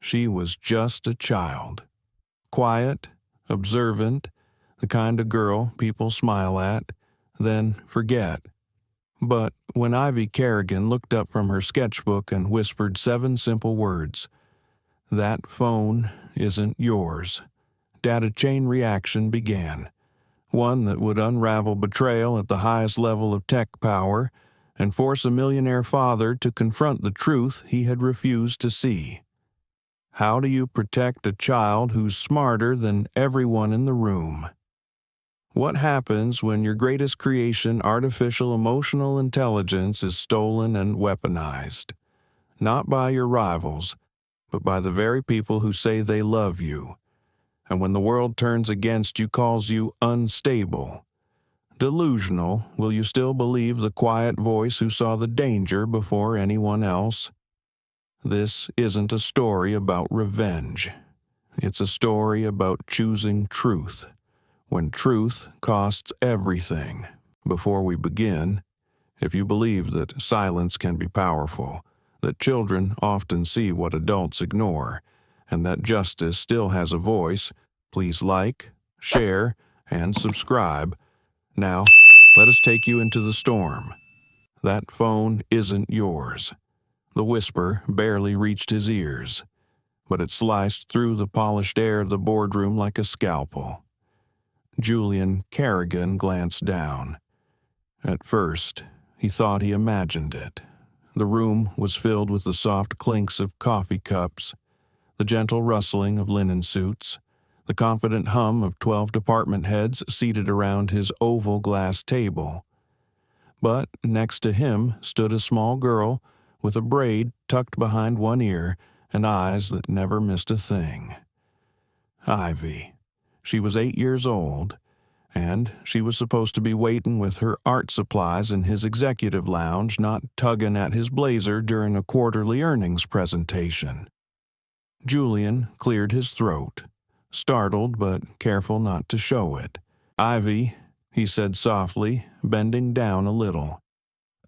She was just a child. Quiet, observant, the kind of girl people smile at, then forget. But when Ivy Kerrigan looked up from her sketchbook and whispered 7 simple words, "That phone isn't yours," data chain reaction began. One that would unravel betrayal at the highest level of tech power and force a millionaire father to confront the truth he had refused to see. How do you protect a child who's smarter than everyone in the room? What happens when your greatest creation, artificial emotional intelligence, is stolen and weaponized? Not by your rivals, but by the very people who say they love you. And when the world turns against you, calls you unstable, delusional, will you still believe the quiet voice who saw the danger before anyone else? This isn't a story about revenge. It's a story about choosing truth, when truth costs everything. Before we begin, if you believe that silence can be powerful, that children often see what adults ignore, and that justice still has a voice, please like, share, and subscribe. Now, let us take you into the storm. That phone isn't yours. The whisper barely reached his ears, but it sliced through the polished air of the boardroom like a scalpel. Julian Kerrigan glanced down. At first, he thought he imagined it. The room was filled with the soft clinks of coffee cups, the gentle rustling of linen suits, the confident hum of 12 department heads seated around his oval glass table. But next to him stood a small girl with a braid tucked behind one ear and eyes that never missed a thing. Ivy. She was 8 years old, and she was supposed to be waiting with her art supplies in his executive lounge, not tugging at his blazer during a quarterly earnings presentation. Julian cleared his throat, startled but careful not to show it. "Ivy," he said softly, bending down a little.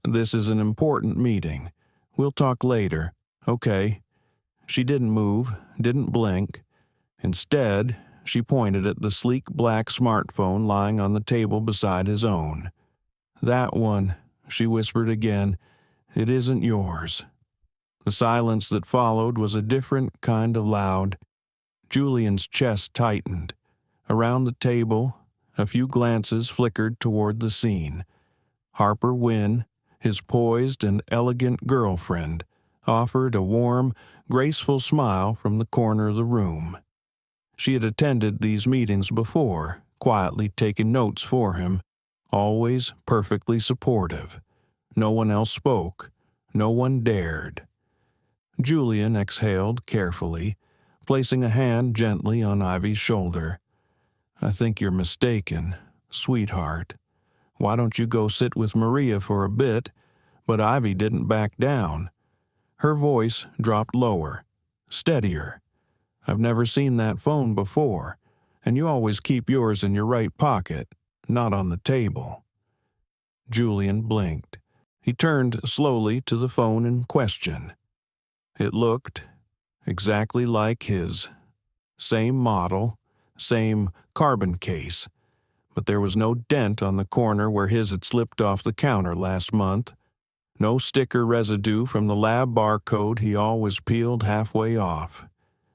"This is an important meeting. We'll talk later, okay?" She didn't move, didn't blink. Instead, she pointed at the sleek black smartphone lying on the table beside his own. "That one," she whispered again, "it isn't yours." The silence that followed was a different kind of loud. Julian's chest tightened. Around the table, a few glances flickered toward the scene. Harper Wynn, his poised and elegant girlfriend, offered a warm, graceful smile from the corner of the room. She had attended these meetings before, quietly taking notes for him, always perfectly supportive. No one else spoke. No one dared. Julian exhaled carefully, placing a hand gently on Ivy's shoulder. "I think you're mistaken, sweetheart. Why don't you go sit with Maria for a bit?" But Ivy didn't back down. Her voice dropped lower, steadier. "I've never seen that phone before, and you always keep yours in your right pocket, not on the table." Julian blinked. He turned slowly to the phone in question. It looked exactly like his. Same model, same carbon case, but there was no dent on the corner where his had slipped off the counter last month. No sticker residue from the lab barcode he always peeled halfway off.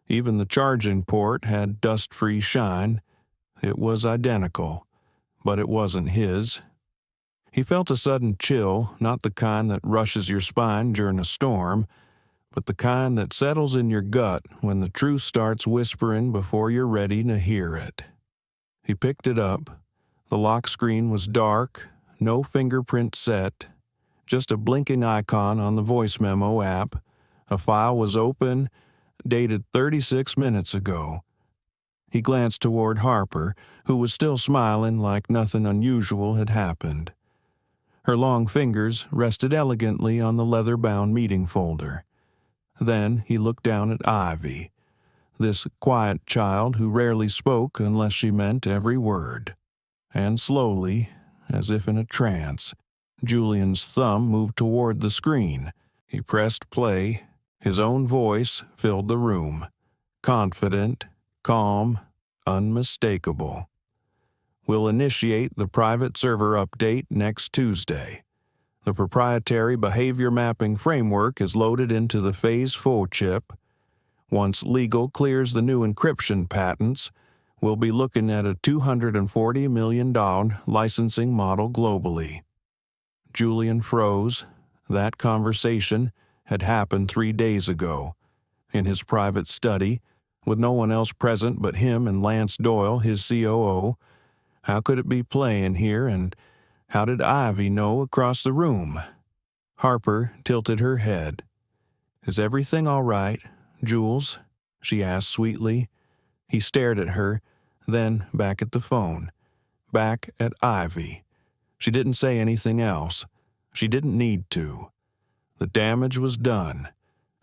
Even the charging port had dust-free shine. It was identical, but it wasn't his. He felt a sudden chill, not the kind that rushes your spine during a storm, but the kind that settles in your gut when the truth starts whispering before you're ready to hear it. He picked it up. The lock screen was dark, no fingerprint set, just a blinking icon on the voice memo app. A file was open, dated 36 minutes ago. He glanced toward Harper, who was still smiling like nothing unusual had happened. Her long fingers rested elegantly on the leather-bound meeting folder. Then he looked down at Ivy, this quiet child who rarely spoke unless she meant every word. And slowly, as if in a trance, Julian's thumb moved toward the screen. He pressed play. His own voice filled the room. confident, calm, unmistakable. We'll initiate the private server update next Tuesday. The proprietary behavior mapping framework is loaded into the Phase 4 chip. Once legal clears the new encryption patents, we'll be looking at a $240 million licensing model globally. Julian froze. That conversation had happened 3 days ago, in his private study, with no one else present but him and Lance Doyle, his COO. How could it be playing here, and how did Ivy know across the room? Harper tilted her head. "Is everything all right, Jules?" she asked sweetly. He stared at her, then back at the phone, back at Ivy. She didn't say anything else. She didn't need to. The damage was done,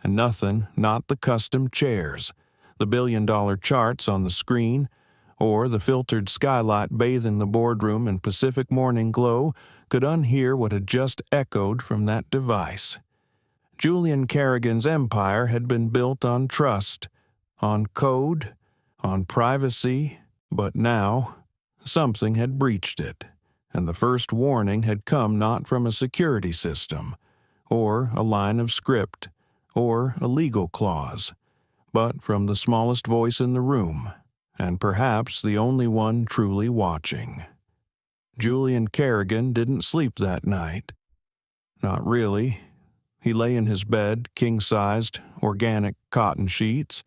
and nothing, not the custom chairs, the billion-dollar charts on the screen, or the filtered skylight bathing the boardroom in Pacific morning glow, could unhear what had just echoed from that device. Julian Kerrigan's empire had been built on trust, on code, on privacy, but now something had breached it, and the first warning had come not from a security system, or a line of script, or a legal clause, but from the smallest voice in the room, and perhaps the only one truly watching. Julian Kerrigan didn't sleep that night. Not really. He lay in his bed, king-sized, organic cotton sheets,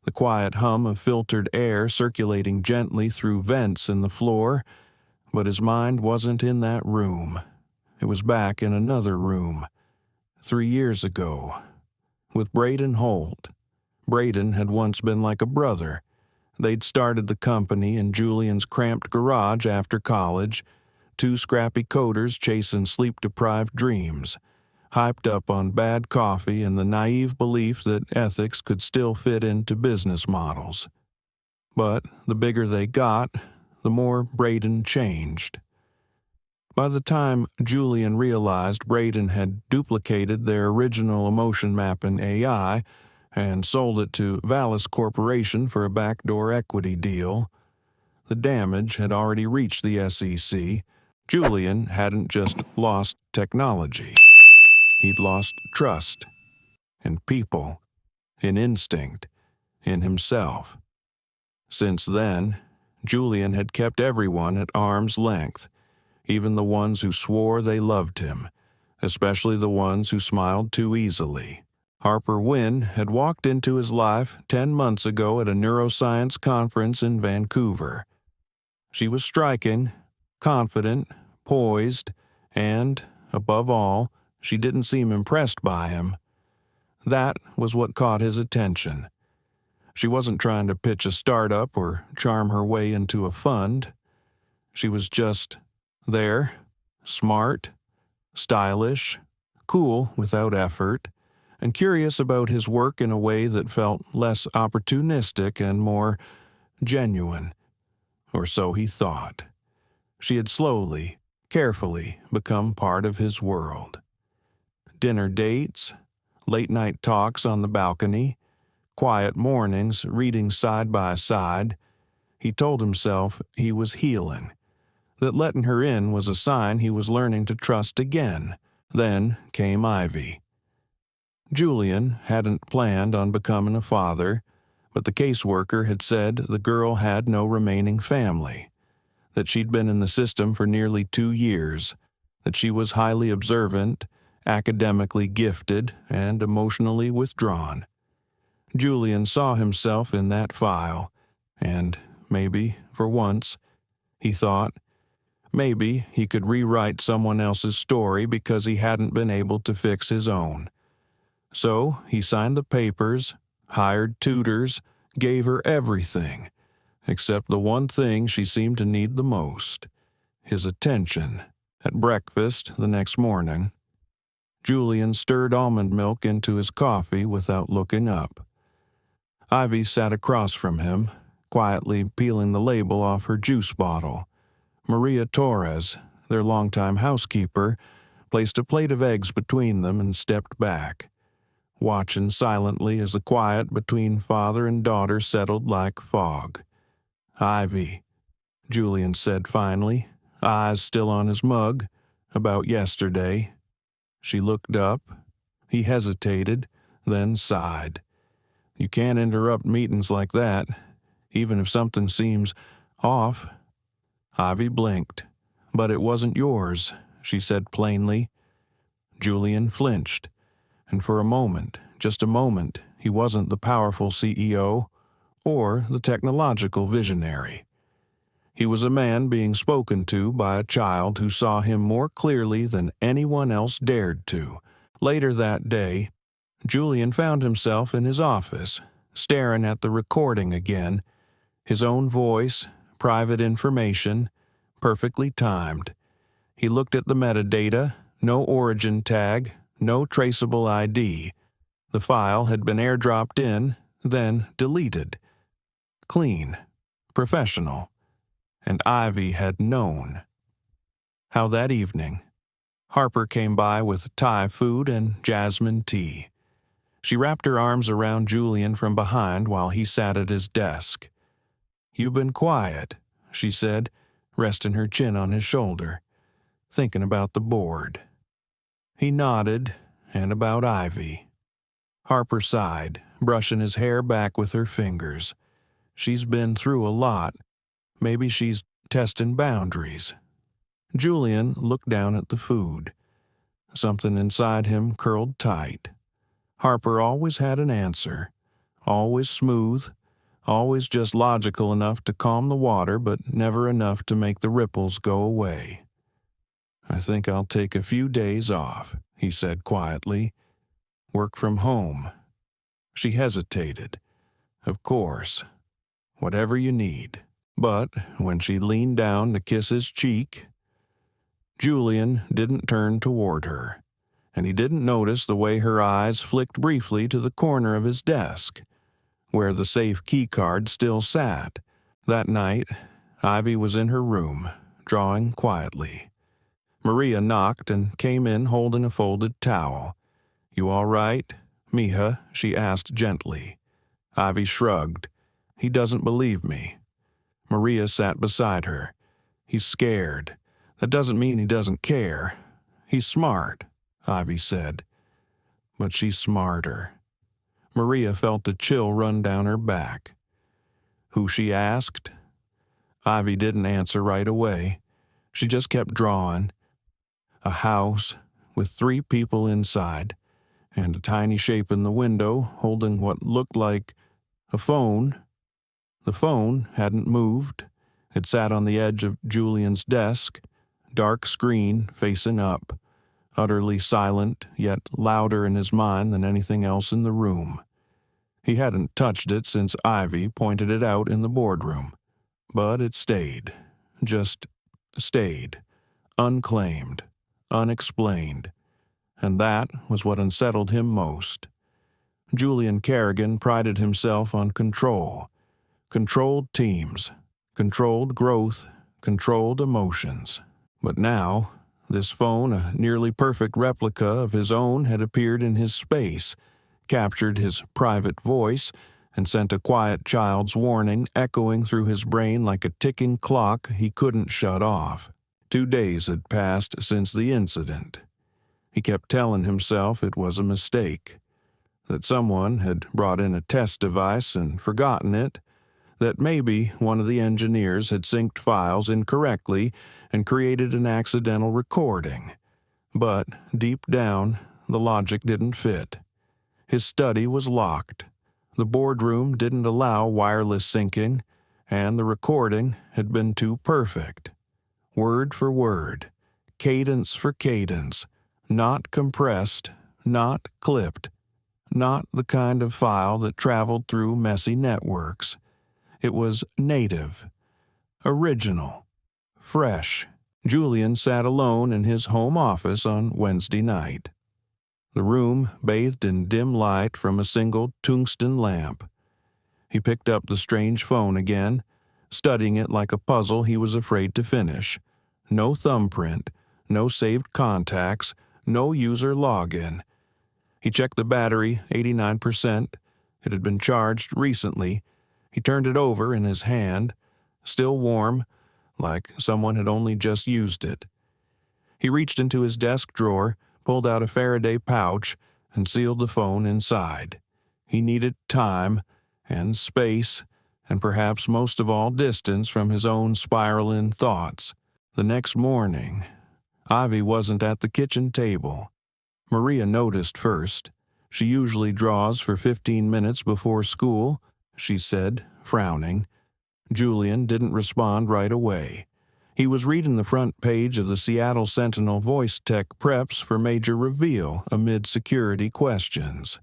the quiet hum of filtered air circulating gently through vents in the floor, but his mind wasn't in that room. It was back in another room, 3 years ago, with Braden Holt. Braden had once been like a brother. They'd started the company in Julian's cramped garage after college, two scrappy coders chasing sleep-deprived dreams, hyped up on bad coffee and the naive belief that ethics could still fit into business models. But the bigger they got, the more Braden changed. By the time Julian realized Braden had duplicated their original emotion mapping AI and sold it to Vallis Corporation for a backdoor equity deal, the damage had already reached the SEC. Julian hadn't just lost technology. He'd lost trust in people, in instinct, in himself. Since then, Julian had kept everyone at arm's length, even the ones who swore they loved him, especially the ones who smiled too easily. Harper Wynn had walked into his life 10 months ago at a neuroscience conference in Vancouver. She was striking, confident, poised, and, above all, she didn't seem impressed by him. That was what caught his attention. She wasn't trying to pitch a startup or charm her way into a fund. She was just there, smart, stylish, cool without effort, and curious about his work in a way that felt less opportunistic and more genuine. Or so he thought. She had slowly, carefully become part of his world. Dinner dates, late-night talks on the balcony, quiet mornings reading side by side. He told himself he was healing, that letting her in was a sign he was learning to trust again. Then came Ivy. Julian hadn't planned on becoming a father, but the caseworker had said the girl had no remaining family, that she'd been in the system for nearly 2 years, that she was highly observant, academically gifted, and emotionally withdrawn. Julian saw himself in that file, and maybe, for once, he thought, maybe he could rewrite someone else's story because he hadn't been able to fix his own. So he signed the papers, hired tutors, gave her everything, except the one thing she seemed to need the most, his attention. At breakfast the next morning, Julian stirred almond milk into his coffee without looking up. Ivy sat across from him, quietly peeling the label off her juice bottle. Maria Torres, their longtime housekeeper, placed a plate of eggs between them and stepped back. watching silently as the quiet between father and daughter settled like fog. "Ivy," Julian said finally, eyes still on his mug, "about yesterday." She looked up. He hesitated, then sighed. "You can't interrupt meetings like that, even if something seems off." Ivy blinked. "But it wasn't yours," she said plainly. Julian flinched, and for a moment, just a moment, he wasn't the powerful CEO or the technological visionary. He was a man being spoken to by a child who saw him more clearly than anyone else dared to. Later that day, Julian found himself in his office, staring at the recording again. His own voice, private information, perfectly timed. He looked at the metadata, no origin tag, no traceable ID. The file had been airdropped in, then deleted. Clean. Professional. And Ivy had known. How that evening, Harper came by with Thai food and jasmine tea. She wrapped her arms around Julian from behind while he sat at his desk. "You've been quiet," she said, resting her chin on his shoulder, "thinking about the board." He nodded, and about Ivy. Harper sighed, brushing his hair back with her fingers. "She's been through a lot. Maybe she's testing boundaries." Julian looked down at the food. Something inside him curled tight. Harper always had an answer. Always smooth. Always just logical enough to calm the water, but never enough to make the ripples go away. "I think I'll take a few days off," he said quietly. "Work from home." She hesitated. "Of course. Whatever you need." But when she leaned down to kiss his cheek, Julian didn't turn toward her, and he didn't notice the way her eyes flicked briefly to the corner of his desk, where the safe keycard still sat. That night, Ivy was in her room, drawing quietly. Maria knocked and came in holding a folded towel. "You all right, Mija?" she asked gently. Ivy shrugged. "He doesn't believe me." Maria sat beside her. "He's scared. That doesn't mean he doesn't care. He's smart," Ivy said. "But she's smarter." Maria felt a chill run down her back. "Who?" she asked. Ivy didn't answer right away. She just kept drawing. A house with 3 people inside, and a tiny shape in the window holding what looked like a phone. The phone hadn't moved. It sat on the edge of Julian's desk, dark screen facing up, utterly silent, yet louder in his mind than anything else in the room. He hadn't touched it since Ivy pointed it out in the boardroom. But it stayed. Just stayed. Unclaimed. Unexplained. And that was what unsettled him most. Julian Kerrigan prided himself on control. Controlled teams. Controlled growth. Controlled emotions. But now, this phone, a nearly perfect replica of his own, had appeared in his space, captured his private voice, and sent a quiet child's warning echoing through his brain like a ticking clock he couldn't shut off. 2 days had passed since the incident. He kept telling himself it was a mistake, that someone had brought in a test device and forgotten it, that maybe one of the engineers had synced files incorrectly and created an accidental recording. But deep down, the logic didn't fit. His study was locked. The boardroom didn't allow wireless syncing, and the recording had been too perfect. Word for word, cadence for cadence, not compressed, not clipped, not the kind of file that traveled through messy networks. It was native, original, fresh. Julian sat alone in his home office on Wednesday night. The room bathed in dim light from a single tungsten lamp. He picked up the strange phone again, studying it like a puzzle he was afraid to finish. No thumbprint, no saved contacts, no user login. He checked the battery, 89%. It had been charged recently. He turned it over in his hand, still warm, like someone had only just used it. He reached into his desk drawer, pulled out a Faraday pouch, and sealed the phone inside. He needed time and space, and perhaps most of all distance from his own spiraling thoughts. The next morning, Ivy wasn't at the kitchen table. Maria noticed first. She usually draws for 15 minutes before school, she said, frowning. Julian didn't respond right away. He was reading the front page of the Seattle Sentinel voice tech preps for major reveal amid security questions.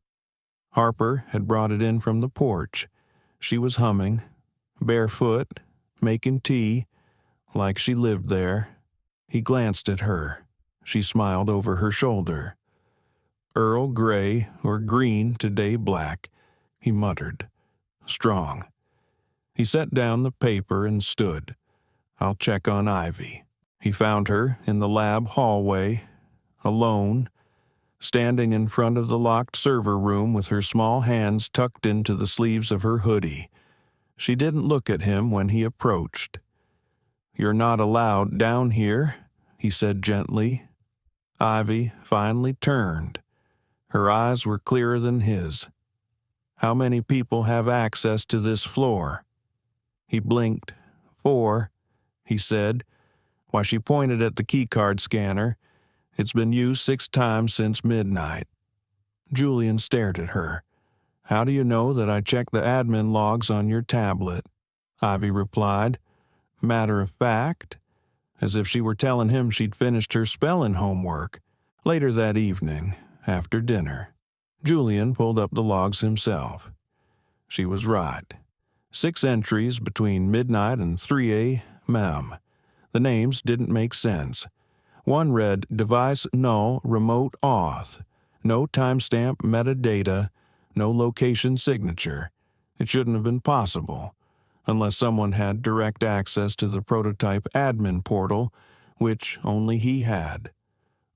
Harper had brought it in from the porch. She was humming, barefoot, making tea, like she lived there. He glanced at her. She smiled over her shoulder. Earl Grey or green today black, he muttered. Strong. He set down the paper and stood. I'll check on Ivy. He found her in the lab hallway, alone, standing in front of the locked server room with her small hands tucked into the sleeves of her hoodie. She didn't look at him when he approached. You're not allowed down here, he said gently. Ivy finally turned. Her eyes were clearer than his. How many people have access to this floor? He blinked. 4, he said. Why, she pointed at the keycard scanner. It's been used 6 times since midnight. Julian stared at her. How do you know that I checked the admin logs on your tablet? Ivy replied. Matter of fact, as if she were telling him she'd finished her spelling homework. Later that evening, after dinner, Julian pulled up the logs himself. She was right. 6 entries between midnight and 3 a.m. The names didn't make sense. One read device null remote auth, no timestamp metadata, no location signature. It shouldn't have been possible, unless someone had direct access to the prototype admin portal, which only he had.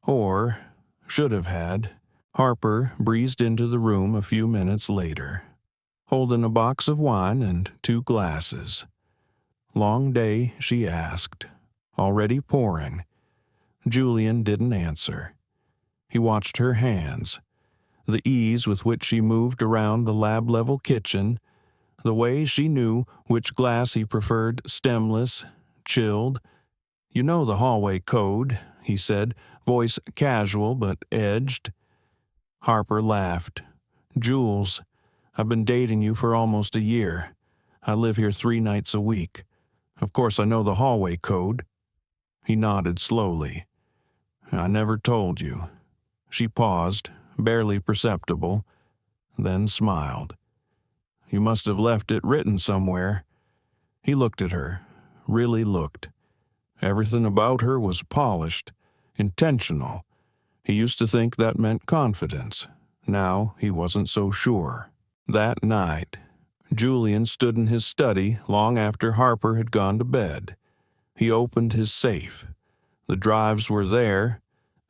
Or should have had. Harper breezed into the room a few minutes later, holding a box of wine and 2 glasses. Long day, she asked. Already pouring. Julian didn't answer. He watched her hands, the ease with which she moved around the lab-level kitchen, the way she knew which glass he preferred stemless, chilled. You know the hallway code, he said, voice casual but edged. Harper laughed. Jules, I've been dating you for almost a year. I live here 3 nights a week. Of course I know the hallway code. He nodded slowly. I never told you. She paused, barely perceptible, then smiled. You must have left it written somewhere. He looked at her, really looked. Everything about her was polished, intentional. He used to think that meant confidence. Now he wasn't so sure. That night, Julian stood in his study long after Harper had gone to bed. He opened his safe. The drives were there.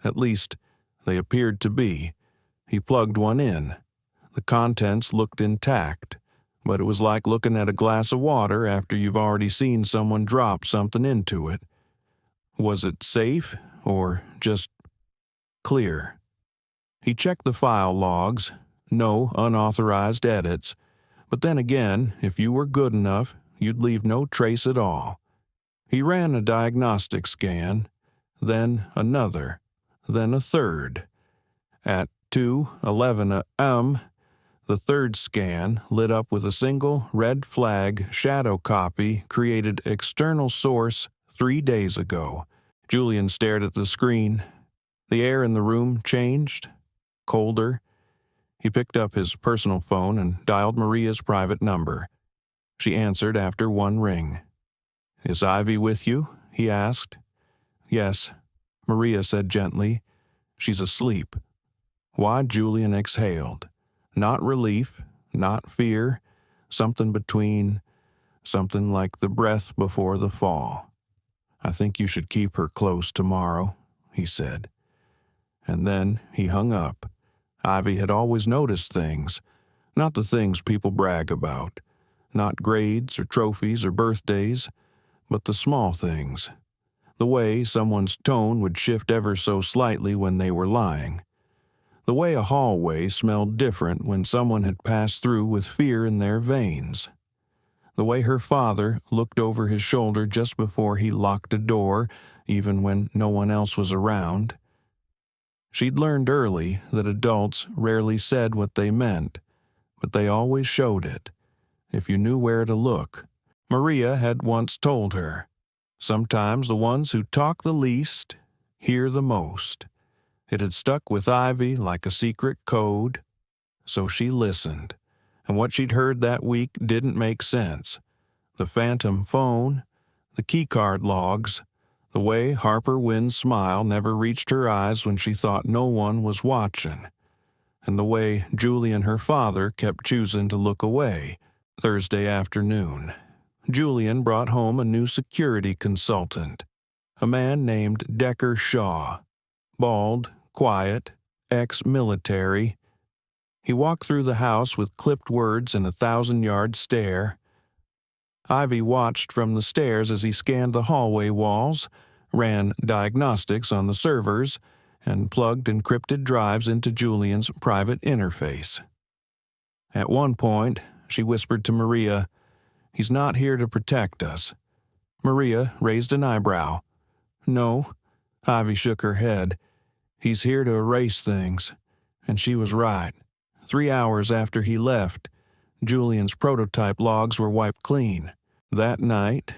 At least, they appeared to be. He plugged one in. The contents looked intact, but it was like looking at a glass of water after you've already seen someone drop something into it. Was it safe or just clear? He checked the file logs. No unauthorized edits. But then again, if you were good enough, you'd leave no trace at all. He ran a diagnostic scan, then another, then a third. At 2:11 a.m., the third scan, lit up with a single red flag shadow copy, created external source 3 days ago. Julian stared at the screen. The air in the room changed, colder. He picked up his personal phone and dialed Maria's private number. She answered after one ring. Is Ivy with you? He asked. Yes, Maria said gently. She's asleep. Why? Julian exhaled. Not relief, not fear, something between, something like the breath before the fall. I think you should keep her close tomorrow, he said. And then he hung up. Ivy had always noticed things, not the things people brag about, not grades or trophies or birthdays, but the small things. The way someone's tone would shift ever so slightly when they were lying. The way a hallway smelled different when someone had passed through with fear in their veins. The way her father looked over his shoulder just before he locked a door, even when no one else was around. She'd learned early that adults rarely said what they meant, but they always showed it, if you knew where to look. Maria had once told her, sometimes the ones who talk the least hear the most. It had stuck with Ivy like a secret code, so she listened, and what she'd heard that week didn't make sense. The phantom phone, the keycard logs, the way Harper Wynn's smile never reached her eyes when she thought no one was watching, and the way Julian, her father, kept choosing to look away. Thursday afternoon, Julian brought home a new security consultant, a man named Decker Shaw, bald, quiet, ex-military. He walked through the house with clipped words and a 1,000-yard stare. Ivy watched from the stairs as he scanned the hallway walls, ran diagnostics on the servers, and plugged encrypted drives into Julian's private interface. At one point, she whispered to Maria, "He's not here to protect us." Maria raised an eyebrow. "No." Ivy shook her head. "He's here to erase things." And she was right. 3 hours after he left, Julian's prototype logs were wiped clean. That night,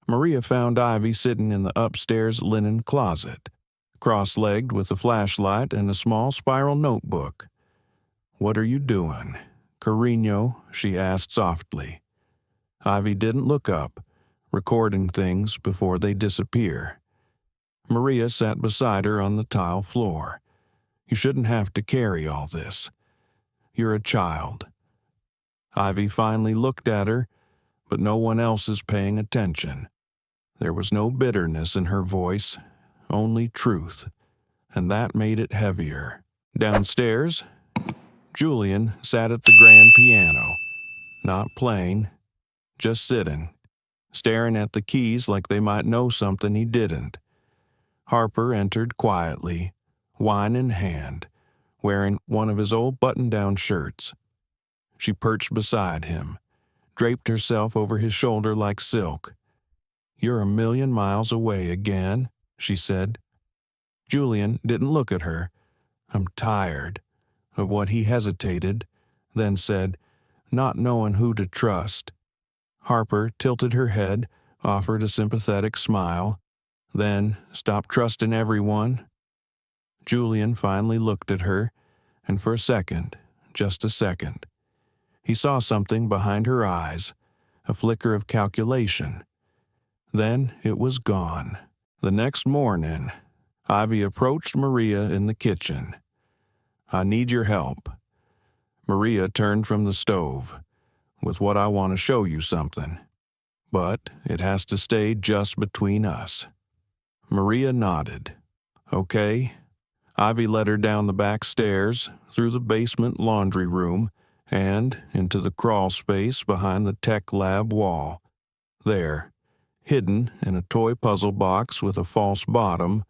Maria found Ivy sitting in the upstairs linen closet, cross-legged with a flashlight and a small spiral notebook. "What are you doing, Carino?" she asked softly. Ivy didn't look up, recording things before they disappear. Maria sat beside her on the tile floor. "You shouldn't have to carry all this. You're a child." Ivy finally looked at her, but no one else is paying attention. There was no bitterness in her voice, only truth, and that made it heavier. Downstairs, Julian sat at the grand piano, not playing, just sitting, staring at the keys like they might know something he didn't. Harper entered quietly, wine in hand, wearing one of his old button-down shirts. She perched beside him, draped herself over his shoulder like silk. "You're a million miles away again," she said. Julian didn't look at her. "I'm tired," of what he hesitated, then said, not knowing who to trust. Harper tilted her head, offered a sympathetic smile, then stopped trusting everyone. Julian finally looked at her, and for a second, just a second, he saw something behind her eyes, a flicker of calculation. Then it was gone. The next morning, Ivy approached Maria in the kitchen. "I need your help." Maria turned from the stove. "With what I want to show you something. But it has to stay just between us." Maria nodded. "Okay." Ivy led her down the back stairs, through the basement laundry room, and into the crawl space behind the tech lab wall. There, hidden in a toy puzzle box with a false bottom,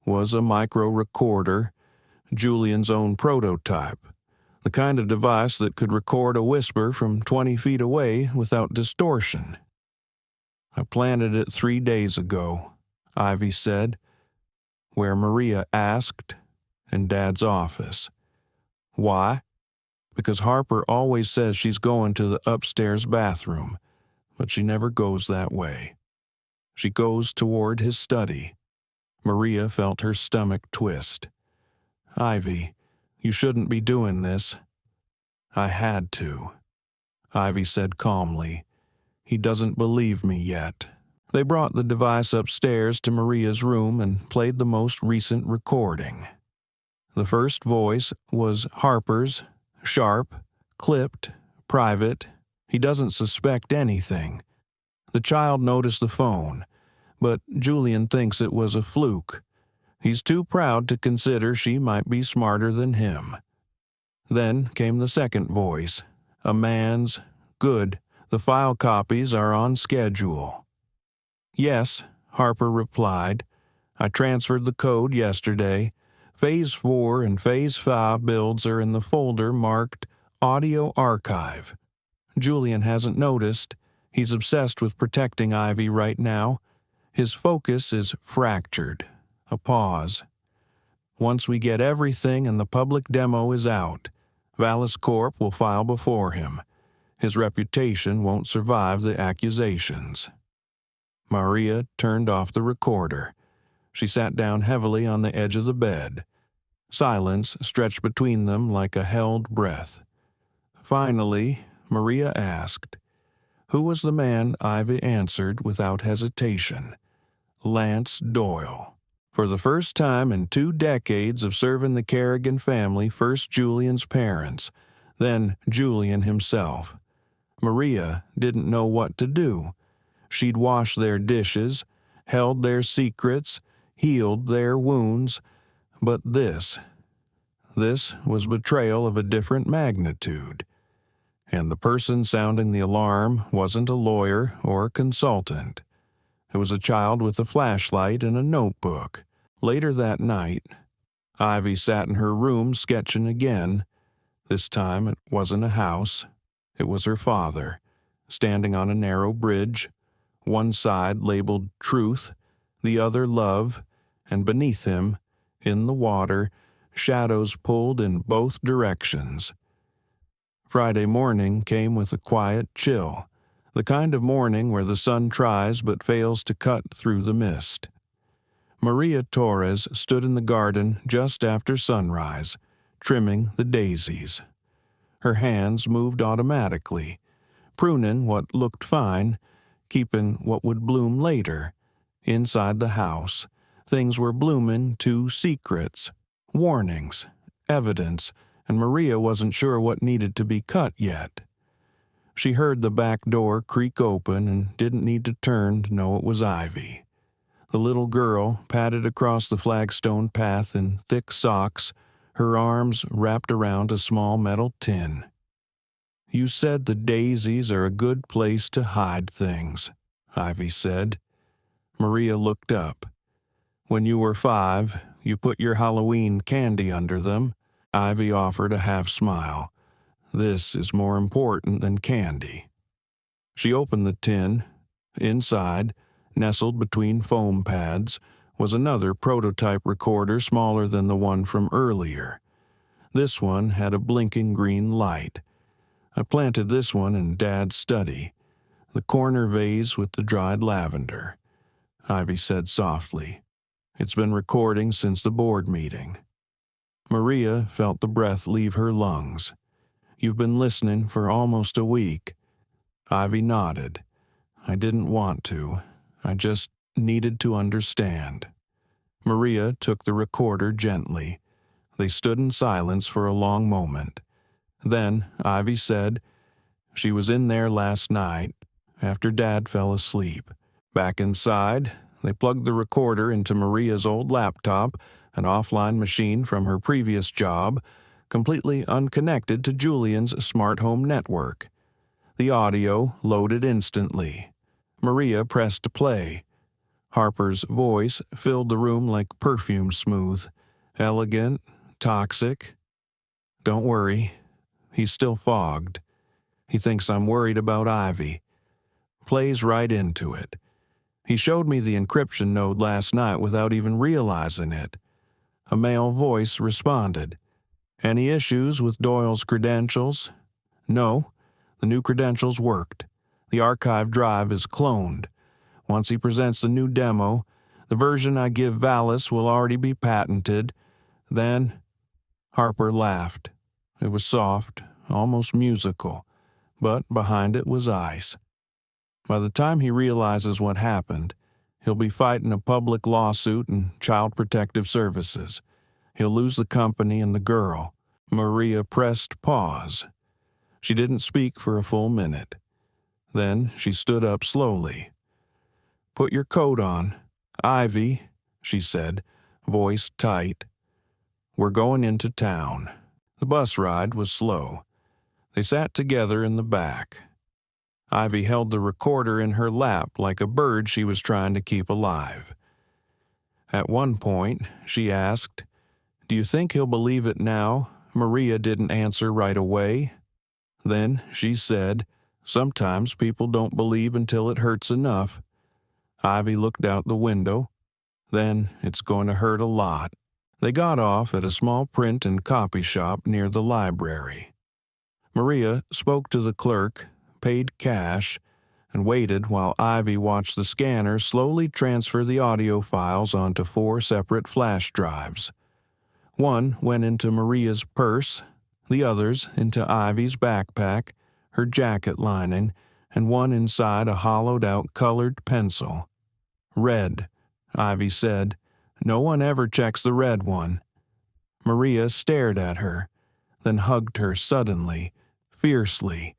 was a micro recorder, Julian's own prototype, the kind of device that could record a whisper from 20 feet away without distortion. "I planted it 3 days ago," Ivy said, "where Maria asked, in Dad's office." "Why?" "Because Harper always says she's going to the upstairs bathroom, but she never goes that way. She goes toward his study." Maria felt her stomach twist. "Ivy, you shouldn't be doing this." "I had to," Ivy said calmly. "He doesn't believe me yet." They brought the device upstairs to Maria's room and played the most recent recording. The first voice was Harper's, sharp, clipped, private. He doesn't suspect anything. The child noticed the phone, but Julian thinks it was a fluke. He's too proud to consider she might be smarter than him. Then came the second voice, a man's. Good, the file copies are on schedule. Yes, Harper replied. I transferred the code yesterday. Phase 4 and Phase 5 builds are in the folder marked Audio Archive. Julian hasn't noticed. He's obsessed with protecting Ivy right now. His focus is fractured. A pause. Once we get everything and the public demo is out, Vallis Corp will file before him. His reputation won't survive the accusations. Maria turned off the recorder. She sat down heavily on the edge of the bed. Silence stretched between them like a held breath. Finally, Maria asked, "Who was the man?" Ivy answered without hesitation. Lance Doyle. For the first time in 2 decades of serving the Kerrigan family, first Julian's parents, then Julian himself. Maria didn't know what to do. She'd washed their dishes, held their secrets, healed their wounds, but this was betrayal of a different magnitude. And the person sounding the alarm wasn't a lawyer or a consultant. It was a child with a flashlight and a notebook. Later that night, Ivy sat in her room sketching again. This time it wasn't a house. It was her father, standing on a narrow bridge, one side labeled Truth, the other Love, and beneath him, in the water, shadows pulled in both directions. Friday morning came with a quiet chill, the kind of morning where the sun tries but fails to cut through the mist. Maria Torres stood in the garden just after sunrise, trimming the daisies. Her hands moved automatically, pruning what looked fine, keeping what would bloom later. Inside the house, things were blooming to secrets, warnings, evidence, and Maria wasn't sure what needed to be cut yet. She heard the back door creak open and didn't need to turn to know it was Ivy. The little girl padded across the flagstone path in thick socks, her arms wrapped around a small metal tin. "You said the daisies are a good place to hide things," Ivy said. Maria looked up. "When you were 5, you put your Halloween candy under them." Ivy offered a half smile. "This is more important than candy." She opened the tin. Inside, nestled between foam pads, was another prototype recorder smaller than the one from earlier. This one had a blinking green light. "I planted this one in Dad's study, the corner vase with the dried lavender," Ivy said softly. "It's been recording since the board meeting." Maria felt the breath leave her lungs. "You've been listening for almost a week." Ivy nodded. "I didn't want to. I just needed to understand." Maria took the recorder gently. They stood in silence for a long moment. Then Ivy said, "She was in there last night, after Dad fell asleep." Back inside, they plugged the recorder into Maria's old laptop, an offline machine from her previous job, completely unconnected to Julian's smart home network. The audio loaded instantly. Maria pressed play. Harper's voice filled the room like perfume smooth, elegant, toxic. "Don't worry. He's still fogged. He thinks I'm worried about Ivy." Plays right into it. "He showed me the encryption node last night without even realizing it." A male voice responded. "Any issues with Doyle's credentials?" "No. The new credentials worked. The archive drive is cloned. Once he presents the new demo, the version I give Vallis will already be patented. Then—" Harper laughed. It was soft, almost musical, but behind it was ice. "By the time he realizes what happened, he'll be fighting a public lawsuit and Child Protective Services. He'll lose the company and the girl." Maria pressed pause. She didn't speak for a full minute. Then she stood up slowly. "Put your coat on. Ivy," she said, voice tight. "We're going into town." The bus ride was slow. They sat together in the back. Ivy held the recorder in her lap like a bird she was trying to keep alive. At one point, she asked, "Do you think he'll believe it now?" Maria didn't answer right away. Then she said, "Sometimes people don't believe until it hurts enough." Ivy looked out the window. "Then it's going to hurt a lot." They got off at a small print and copy shop near the library. Maria spoke to the clerk, paid cash, and waited while Ivy watched the scanner slowly transfer the audio files onto 4 separate flash drives. One went into Maria's purse, the others into Ivy's backpack, her jacket lining, and one inside a hollowed-out colored pencil. "Red," Ivy said. "No one ever checks the red one." Maria stared at her, then hugged her suddenly, fiercely.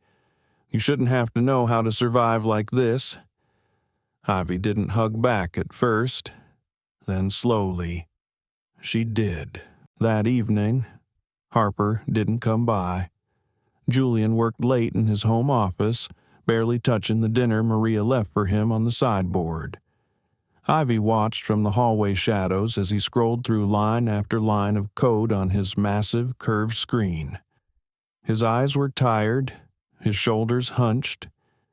"You shouldn't have to know how to survive like this." Ivy didn't hug back at first. Then slowly, she did. That evening, Harper didn't come by. Julian worked late in his home office, barely touching the dinner Maria left for him on the sideboard. Ivy watched from the hallway shadows as he scrolled through line after line of code on his massive, curved screen. His eyes were tired, his shoulders hunched,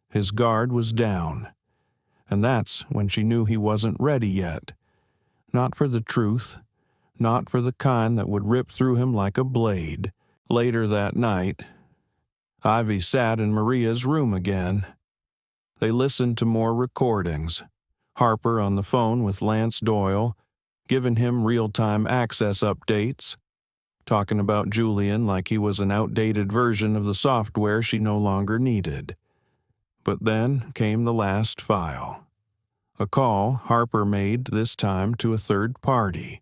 his guard was down. And that's when she knew he wasn't ready yet. Not for the truth, not for the kind that would rip through him like a blade. Later that night, Ivy sat in Maria's room again. They listened to more recordings. Harper on the phone with Lance Doyle, giving him real-time access updates, talking about Julian like he was an outdated version of the software she no longer needed. But then came the last file. A call Harper made this time to a third party.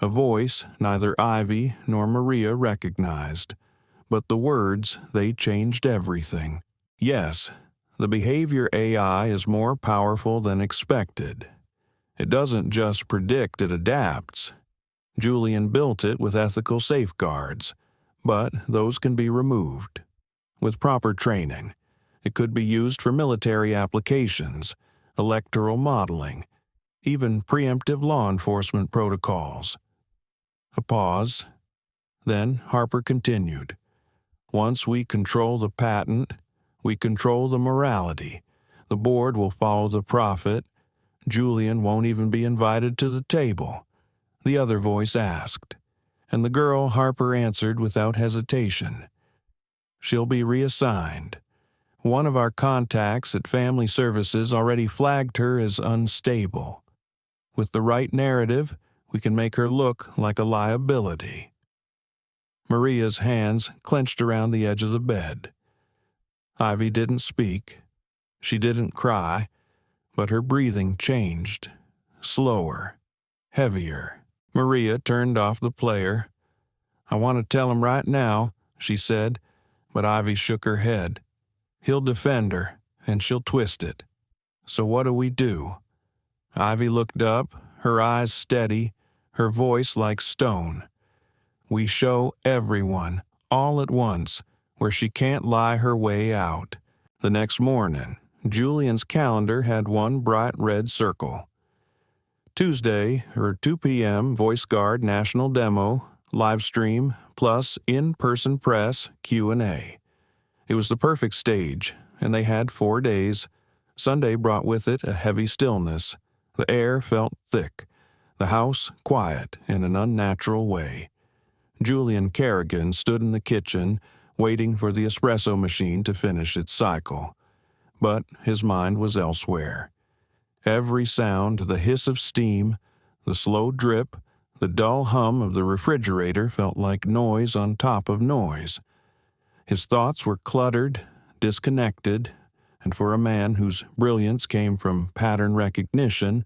A voice neither Ivy nor Maria recognized, but the words, they changed everything. Yes, the behavior AI is more powerful than expected. It doesn't just predict, it adapts. Julian built it with ethical safeguards, but those can be removed. With proper training, it could be used for military applications, electoral modeling, even preemptive law enforcement protocols. A pause. Then Harper continued. "Once we control the patent, we control the morality. The board will follow the profit. Julian won't even be invited to the table." The other voice asked, and the girl Harper answered without hesitation. "She'll be reassigned. One of our contacts at Family Services already flagged her as unstable. With the right narrative, we can make her look like a liability." Maria's hands clenched around the edge of the bed. Ivy didn't speak. She didn't cry, but her breathing changed. Slower, heavier. Maria turned off the player. "I want to tell him right now," she said, but Ivy shook her head. "He'll defend her, and she'll twist it. So what do we do?" Ivy looked up, her eyes steady, her voice like stone. "We show everyone, all at once, where she can't lie her way out." The next morning, Julian's calendar had one bright red circle. Tuesday, 2 p.m., Voice Guard National Demo, live stream, plus in-person press, Q&A. It was the perfect stage, and they had 4 days. Sunday brought with it a heavy stillness. The air felt thick, the house quiet in an unnatural way. Julian Kerrigan stood in the kitchen, waiting for the espresso machine to finish its cycle. But his mind was elsewhere. Every sound, the hiss of steam, the slow drip, the dull hum of the refrigerator felt like noise on top of noise. His thoughts were cluttered, disconnected, and for a man whose brilliance came from pattern recognition,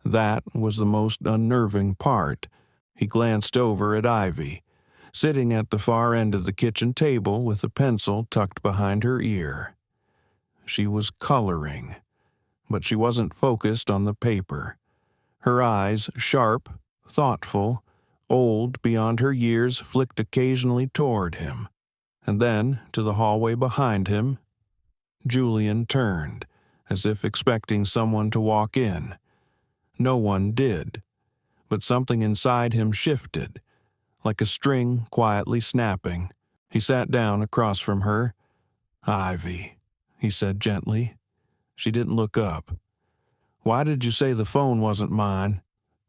that was the most unnerving part. He glanced over at Ivy, sitting at the far end of the kitchen table with a pencil tucked behind her ear. She was coloring, but she wasn't focused on the paper. Her eyes, sharp, thoughtful, old beyond her years, flicked occasionally toward him, and then to the hallway behind him. Julian turned, as if expecting someone to walk in. No one did, but something inside him shifted, like a string quietly snapping. He sat down across from her. "Ivy," he said gently. She didn't look up. "Why did you say the phone wasn't mine?"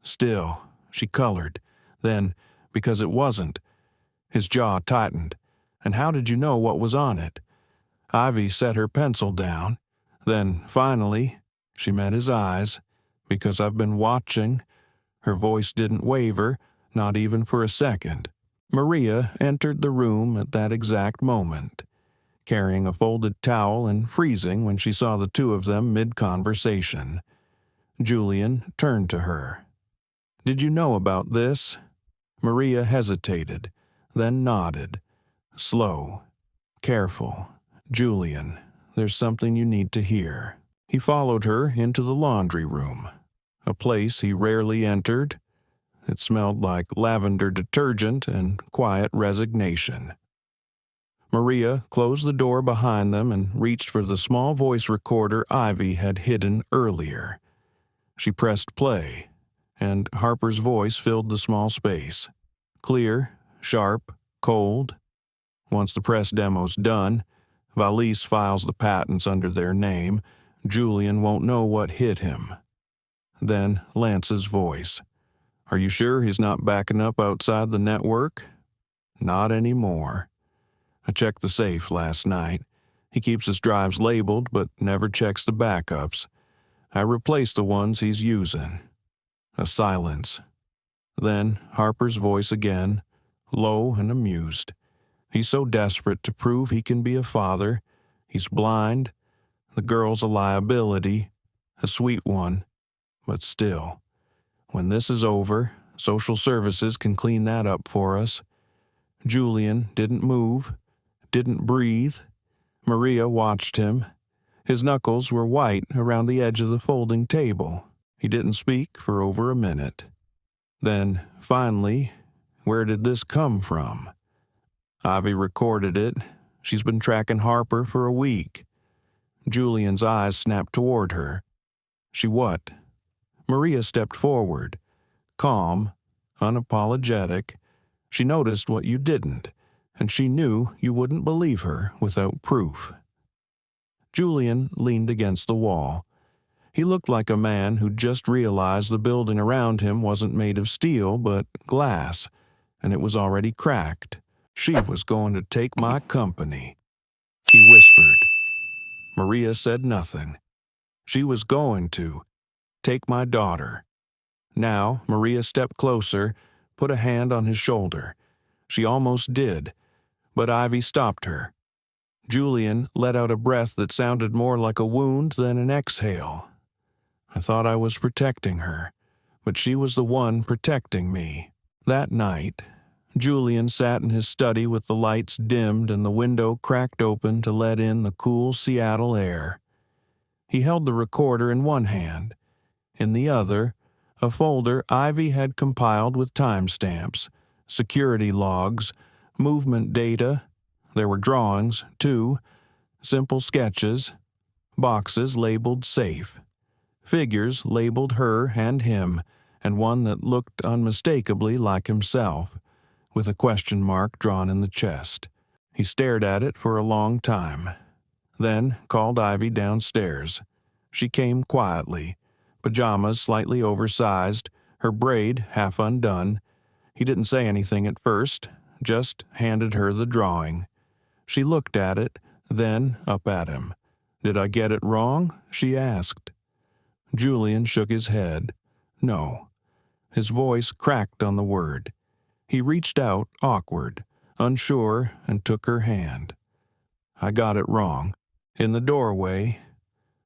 Still, she colored. Then, because it wasn't. His jaw tightened. "And how did you know what was on it?" Ivy set her pencil down. Then, finally, she met his eyes. "Because I've been watching." Her voice didn't waver, not even for a second. Maria entered the room at that exact moment, carrying a folded towel and freezing when she saw the two of them mid-conversation. Julian turned to her. "Did you know about this?" Maria hesitated, then nodded. Slow, careful. "Julian, there's something you need to hear." He followed her into the laundry room, a place he rarely entered. It smelled like lavender detergent and quiet resignation. Maria closed the door behind them and reached for the small voice recorder Ivy had hidden earlier. She pressed play, and Harper's voice filled the small space. Clear, sharp, cold. Once the press demo's done, Valise files the patents under their name. Julian won't know what hit him. Then Lance's voice. "Are you sure he's not backing up outside the network?" "Not anymore. I checked the safe last night. He keeps his drives labeled but never checks the backups. I replaced the ones he's using." A silence. Then Harper's voice again, low and amused. "He's so desperate to prove he can be a father. He's blind. The girl's a liability, a sweet one. But still, when this is over, social services can clean that up for us." Julian didn't move, didn't breathe. Maria watched him. His knuckles were white around the edge of the folding table. He didn't speak for over a minute. Then, finally, "Where did this come from?" "Ivy recorded it. She's been tracking Harper for a week." Julian's eyes snapped toward her. "She what?" Maria stepped forward, calm, unapologetic. "She noticed what you didn't, and she knew you wouldn't believe her without proof." Julian leaned against the wall. He looked like a man who just realized the building around him wasn't made of steel but glass, and it was already cracked. "She was going to take my company," he whispered. Maria said nothing. "She was going to take my daughter." Now Maria stepped closer, put a hand on his shoulder. She almost did, but Ivy stopped her. Julian let out a breath that sounded more like a wound than an exhale. "I thought I was protecting her, but she was the one protecting me." That night, Julian sat in his study with the lights dimmed and the window cracked open to let in the cool Seattle air. He held the recorder in one hand. In the other, a folder Ivy had compiled with timestamps, security logs, movement data. There were drawings, too, simple sketches, boxes labeled safe, figures labeled her and him, and one that looked unmistakably like himself, with a question mark drawn in the chest. He stared at it for a long time, then called Ivy downstairs. She came quietly, pajamas slightly oversized, her braid half undone. He didn't say anything at first, just handed her the drawing. She looked at it, then up at him. "Did I get it wrong?" she asked. Julian shook his head. "No." His voice cracked on the word. He reached out, awkward, unsure, and took her hand. "I got it wrong." In the doorway,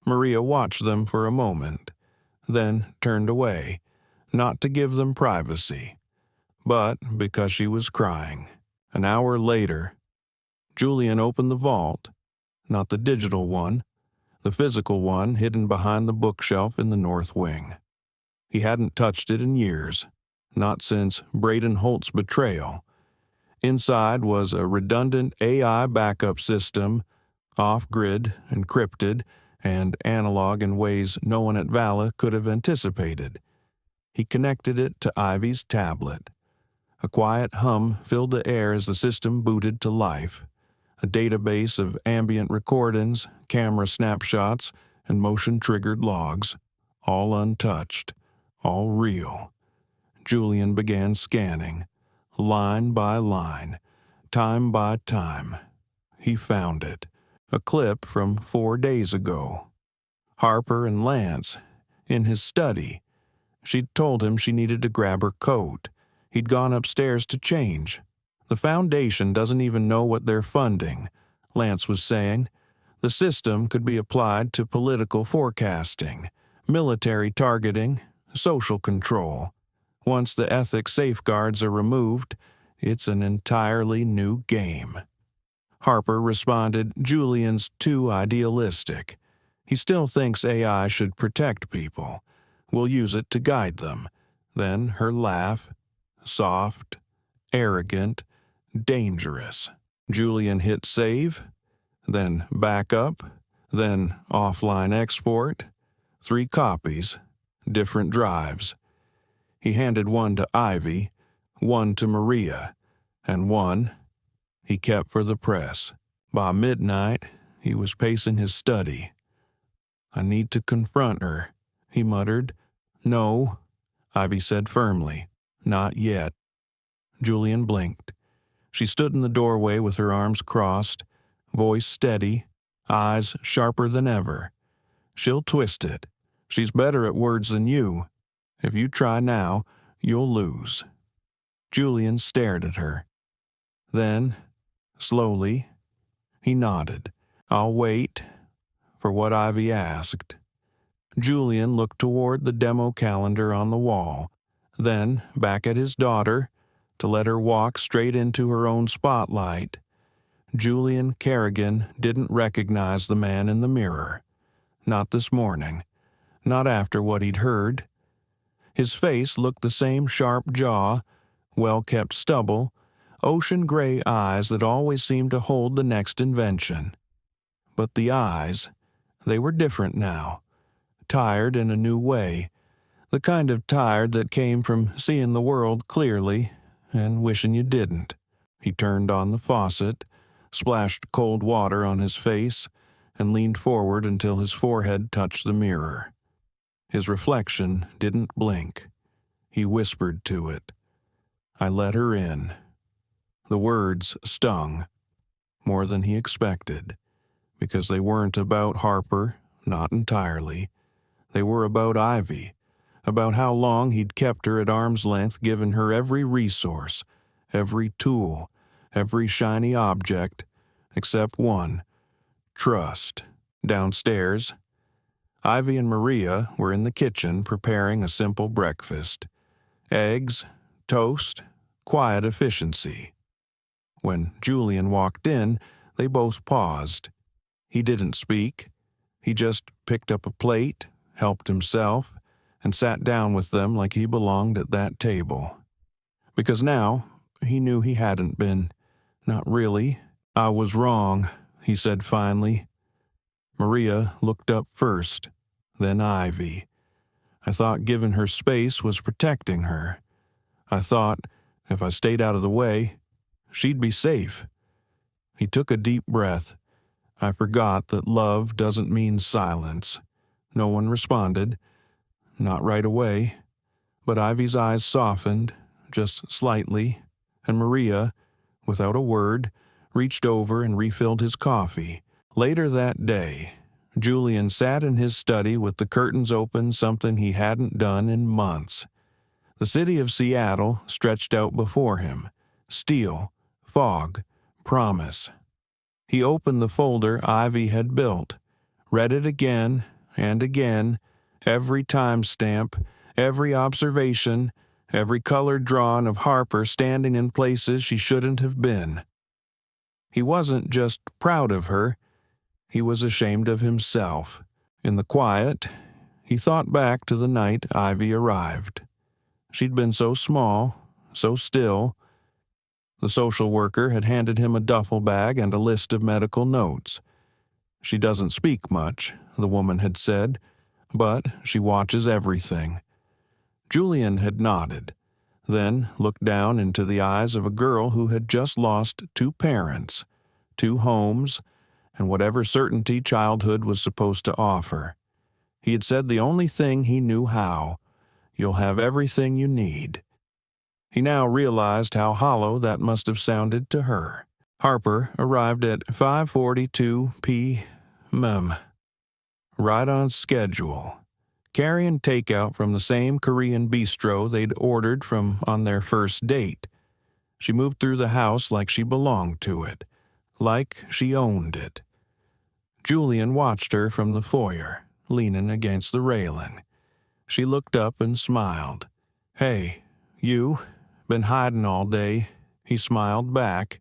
Maria watched them for a moment, then turned away, not to give them privacy, but because she was crying. An hour later, Julian opened the vault, not the digital one, the physical one hidden behind the bookshelf in the north wing. He hadn't touched it in years. Not since Braden Holt's betrayal. Inside was a redundant AI backup system, off-grid, encrypted, and analog in ways no one at Vala could have anticipated. He connected it to Ivy's tablet. A quiet hum filled the air as the system booted to life. A database of ambient recordings, camera snapshots, and motion-triggered logs, all untouched, all real. Julian began scanning, line by line, time by time. He found it. A clip from 4 days ago. Harper and Lance, in his study. She'd told him she needed to grab her coat. He'd gone upstairs to change. The Foundation doesn't even know what they're funding, Lance was saying. The system could be applied to political forecasting, military targeting, social control. Once the ethics safeguards are removed, it's an entirely new game. Harper responded, Julian's too idealistic. He still thinks AI should protect people. We'll use it to guide them. Then her laugh, soft, arrogant, dangerous. Julian hit save, then back up, then offline export. 3 copies, different drives. He handed one to Ivy, one to Maria, and one he kept for the press. By midnight, he was pacing his study. I need to confront her, he muttered. No, Ivy said firmly. Not yet. Julian blinked. She stood in the doorway with her arms crossed, voice steady, eyes sharper than ever. She'll twist it. She's better at words than you. If you try now, you'll lose. Julian stared at her. Then, slowly, he nodded. I'll wait for what Ivy asked. Julian looked toward the demo calendar on the wall, then back at his daughter to let her walk straight into her own spotlight. Julian Kerrigan didn't recognize the man in the mirror. Not this morning. Not after what he'd heard. His face looked the same sharp jaw, well-kept stubble, ocean-gray eyes that always seemed to hold the next invention. But the eyes, they were different now. Tired in a new way. The kind of tired that came from seeing the world clearly and wishing you didn't. He turned on the faucet, splashed cold water on his face, and leaned forward until his forehead touched the mirror. His reflection didn't blink. He whispered to it. I let her in. The words stung, more than he expected, because they weren't about Harper, not entirely. They were about Ivy, about how long he'd kept her at arm's length, given her every resource, every tool, every shiny object, except one, trust. Downstairs, Ivy and Maria were in the kitchen preparing a simple breakfast. Eggs, toast, quiet efficiency. When Julian walked in, they both paused. He didn't speak. He just picked up a plate, helped himself, and sat down with them like he belonged at that table. Because now, he knew he hadn't been. Not really. I was wrong, he said finally. Maria looked up first, then Ivy. I thought giving her space was protecting her. I thought, if I stayed out of the way, she'd be safe. He took a deep breath. I forgot that love doesn't mean silence. No one responded. Not right away. But Ivy's eyes softened, just slightly, and Maria, without a word, reached over and refilled his coffee. Later that day, Julian sat in his study with the curtains open, something he hadn't done in months. The city of Seattle stretched out before him. Steel, fog, promise. He opened the folder Ivy had built, read it again and again, every timestamp, every observation, every colored drawing of Harper standing in places she shouldn't have been. He wasn't just proud of her, he was ashamed of himself. In the quiet, he thought back to the night Ivy arrived. She'd been so small, so still. The social worker had handed him a duffel bag and a list of medical notes. She doesn't speak much, the woman had said, but she watches everything. Julian had nodded, then looked down into the eyes of a girl who had just lost 2 parents, 2 homes, and whatever certainty childhood was supposed to offer. He had said the only thing he knew how: "You'll have everything you need." He now realized how hollow that must have sounded to her. Harper arrived at 5:42 p.m. right on schedule, carrying takeout from the same Korean bistro they'd ordered from on their first date. She moved through the house like she belonged to it, like she owned it. Julian watched her from the foyer, leaning against the railing. She looked up and smiled. "Hey, you, been hiding all day," he smiled back,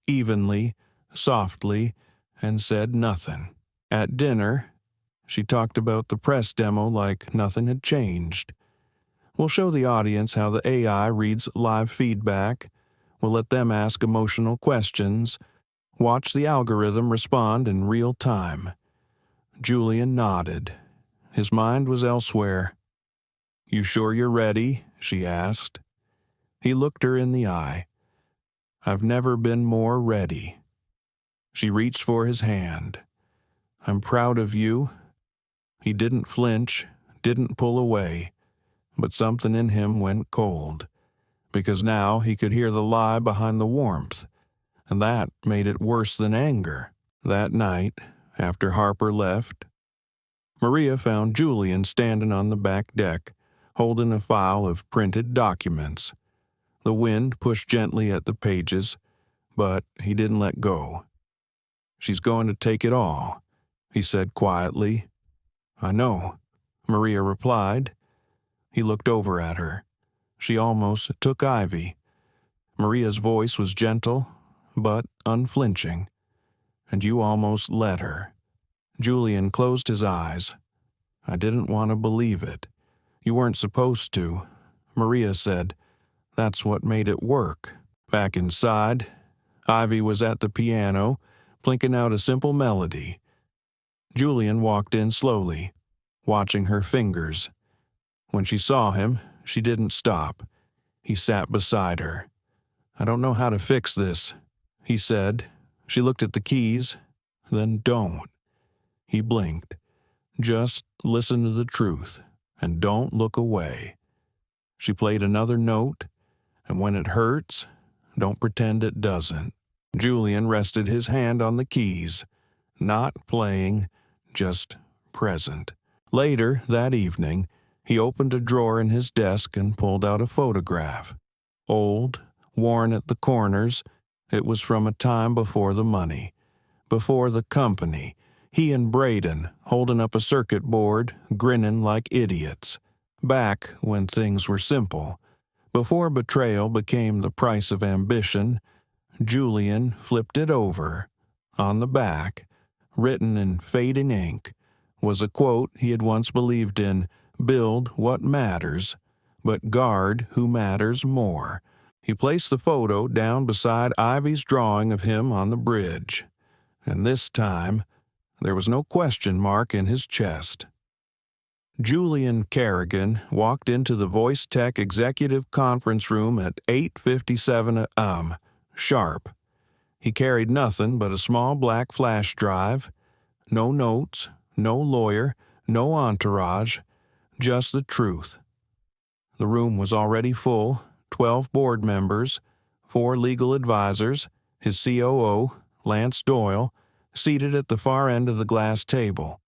evenly, softly, and said nothing. At dinner, she talked about the press demo like nothing had changed. "We'll show the audience how the AI reads live feedback. We'll let them ask emotional questions. Watch the algorithm respond in real time." Julian nodded. His mind was elsewhere. "You sure you're ready?" she asked. He looked her in the eye. "I've never been more ready." She reached for his hand. "I'm proud of you." He didn't flinch, didn't pull away, but something in him went cold, because now he could hear the lie behind the warmth, and that made it worse than anger. That night, after Harper left, Maria found Julian standing on the back deck, holding a file of printed documents. The wind pushed gently at the pages, but he didn't let go. "She's going to take it all," he said quietly. "I know," Maria replied. He looked over at her. She almost took Ivy. Maria's voice was gentle, but unflinching. "And you almost let her." Julian closed his eyes. "I didn't want to believe it. You weren't supposed to," Maria said. "That's what made it work." Back inside, Ivy was at the piano, plinking out a simple melody. Julian walked in slowly, watching her fingers. When she saw him, she didn't stop. He sat beside her. "I don't know how to fix this," he said. She looked at the keys. "Then don't." He blinked. "Just listen to the truth, and don't look away." She played another note, and when it hurts, don't pretend it doesn't. Julian rested his hand on the keys, not playing, just present. Later that evening, he opened a drawer in his desk and pulled out a photograph. Old, worn at the corners, it was from a time before the money, before the company. He and Braden holding up a circuit board, grinning like idiots. Back when things were simple. Before betrayal became the price of ambition. Julian flipped it over. On the back, written in fading ink, was a quote he had once believed in: "Build what matters, but guard who matters more." He placed the photo down beside Ivy's drawing of him on the bridge, and this time there was no question mark in his chest. Julian Kerrigan walked into the Voice Tech Executive Conference Room at 8:57 a.m. sharp. He carried nothing but a small black flash drive. No notes, no lawyer, no entourage, just the truth. The room was already full, 12 board members, 4 legal advisors, his COO, Lance Doyle, seated at the far end of the glass table,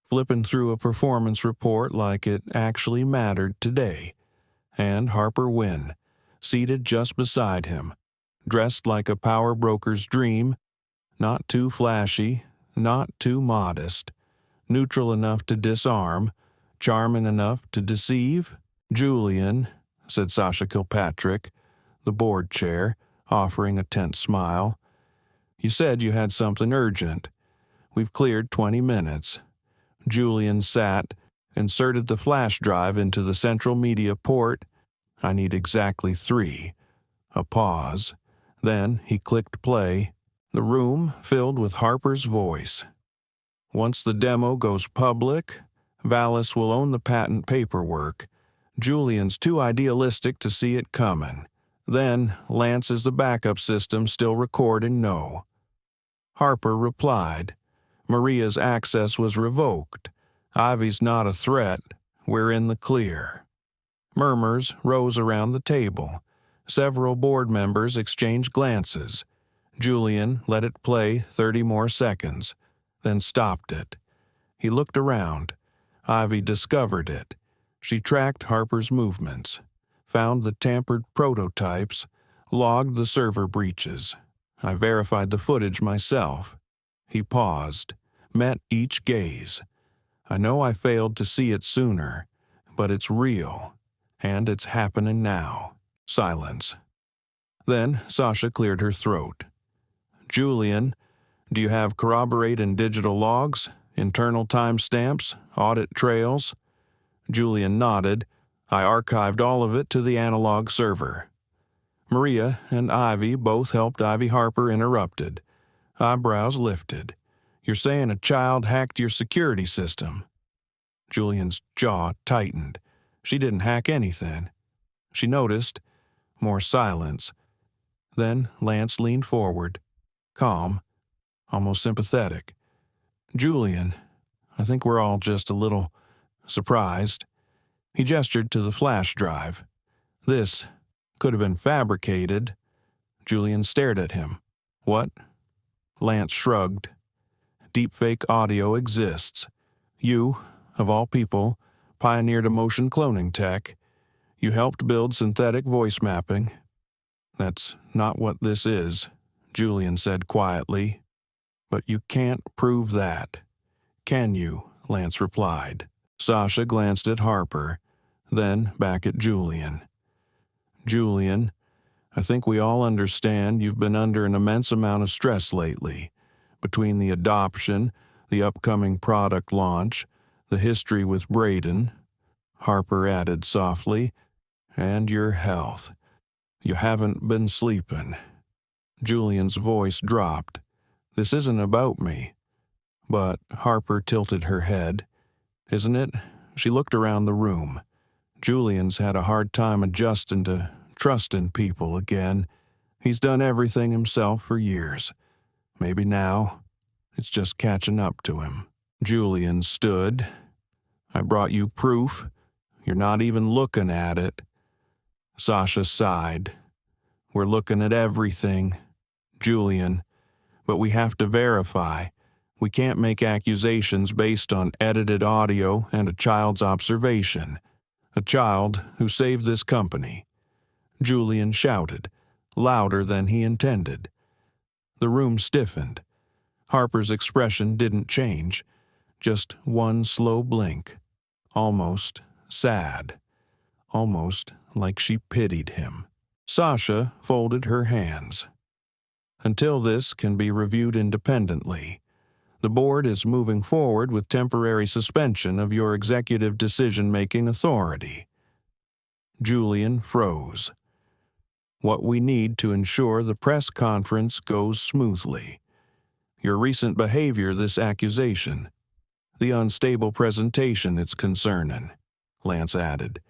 flipping through a performance report like it actually mattered today, and Harper Wynn, seated just beside him, dressed like a power broker's dream, not too flashy, not too modest, neutral enough to disarm, charming enough to deceive. "Julian," said Sasha Kilpatrick, the board chair, offering a tense smile, "you said you had something urgent. We've cleared 20 minutes. Julian sat, inserted the flash drive into the central media port, I need exactly 3. A pause. Then he clicked play. The room filled with Harper's voice. Once the demo goes public, Vallis will own the patent paperwork. Julian's too idealistic to see it coming. Then Lance is the backup system still recording no. Harper replied. Maria's access was revoked. Ivy's not a threat. We're in the clear. Murmurs rose around the table. Several board members exchanged glances. Julian let it play 30 more seconds, then stopped it. He looked around. Ivy discovered it. She tracked Harper's movements, found the tampered prototypes, logged the server breaches. I verified the footage myself. He paused, met each gaze. I know I failed to see it sooner, but it's real, and it's happening now. Silence. Then Sasha cleared her throat. Julian, do you have corroborating digital logs, internal timestamps, audit trails? Julian nodded. I archived all of it to the analog server. Maria and Ivy both helped. Ivy Harper interrupted. Eyebrows lifted. You're saying a child hacked your security system? Julian's jaw tightened. She didn't hack anything. She noticed. More silence. Then Lance leaned forward. Calm. Almost sympathetic. Julian, I think we're all just a little surprised. He gestured to the flash drive. This could have been fabricated. Julian stared at him. What? Lance shrugged. Deepfake audio exists. You, of all people, pioneered emotion cloning tech. You helped build synthetic voice mapping. That's not what this is, Julian said quietly. But you can't prove that. Can you? Lance replied. Sasha glanced at Harper, then back at Julian. Julian, I think we all understand you've been under an immense amount of stress lately. Between the adoption, the upcoming product launch, the history with Braden, Harper added softly, and your health. You haven't been sleeping. Julian's voice dropped. This isn't about me. But Harper tilted her head. Isn't it? She looked around the room. Julian's had a hard time adjusting to trusting people again. He's done everything himself for years. Maybe now, it's just catching up to him. Julian stood. I brought you proof. You're not even looking at it. Sasha sighed. We're looking at everything. Julian, but we have to verify. We can't make accusations based on edited audio and a child's observation. A child who saved this company. Julian shouted, louder than he intended. The room stiffened. Harper's expression didn't change, just one slow blink. Almost sad. Almost like she pitied him. Sasha folded her hands. Until this can be reviewed independently, the board is moving forward with temporary suspension of your executive decision-making authority. Julian froze. What we need to ensure the press conference goes smoothly. Your recent behavior, this accusation. The unstable presentation it's concerning, Lance added.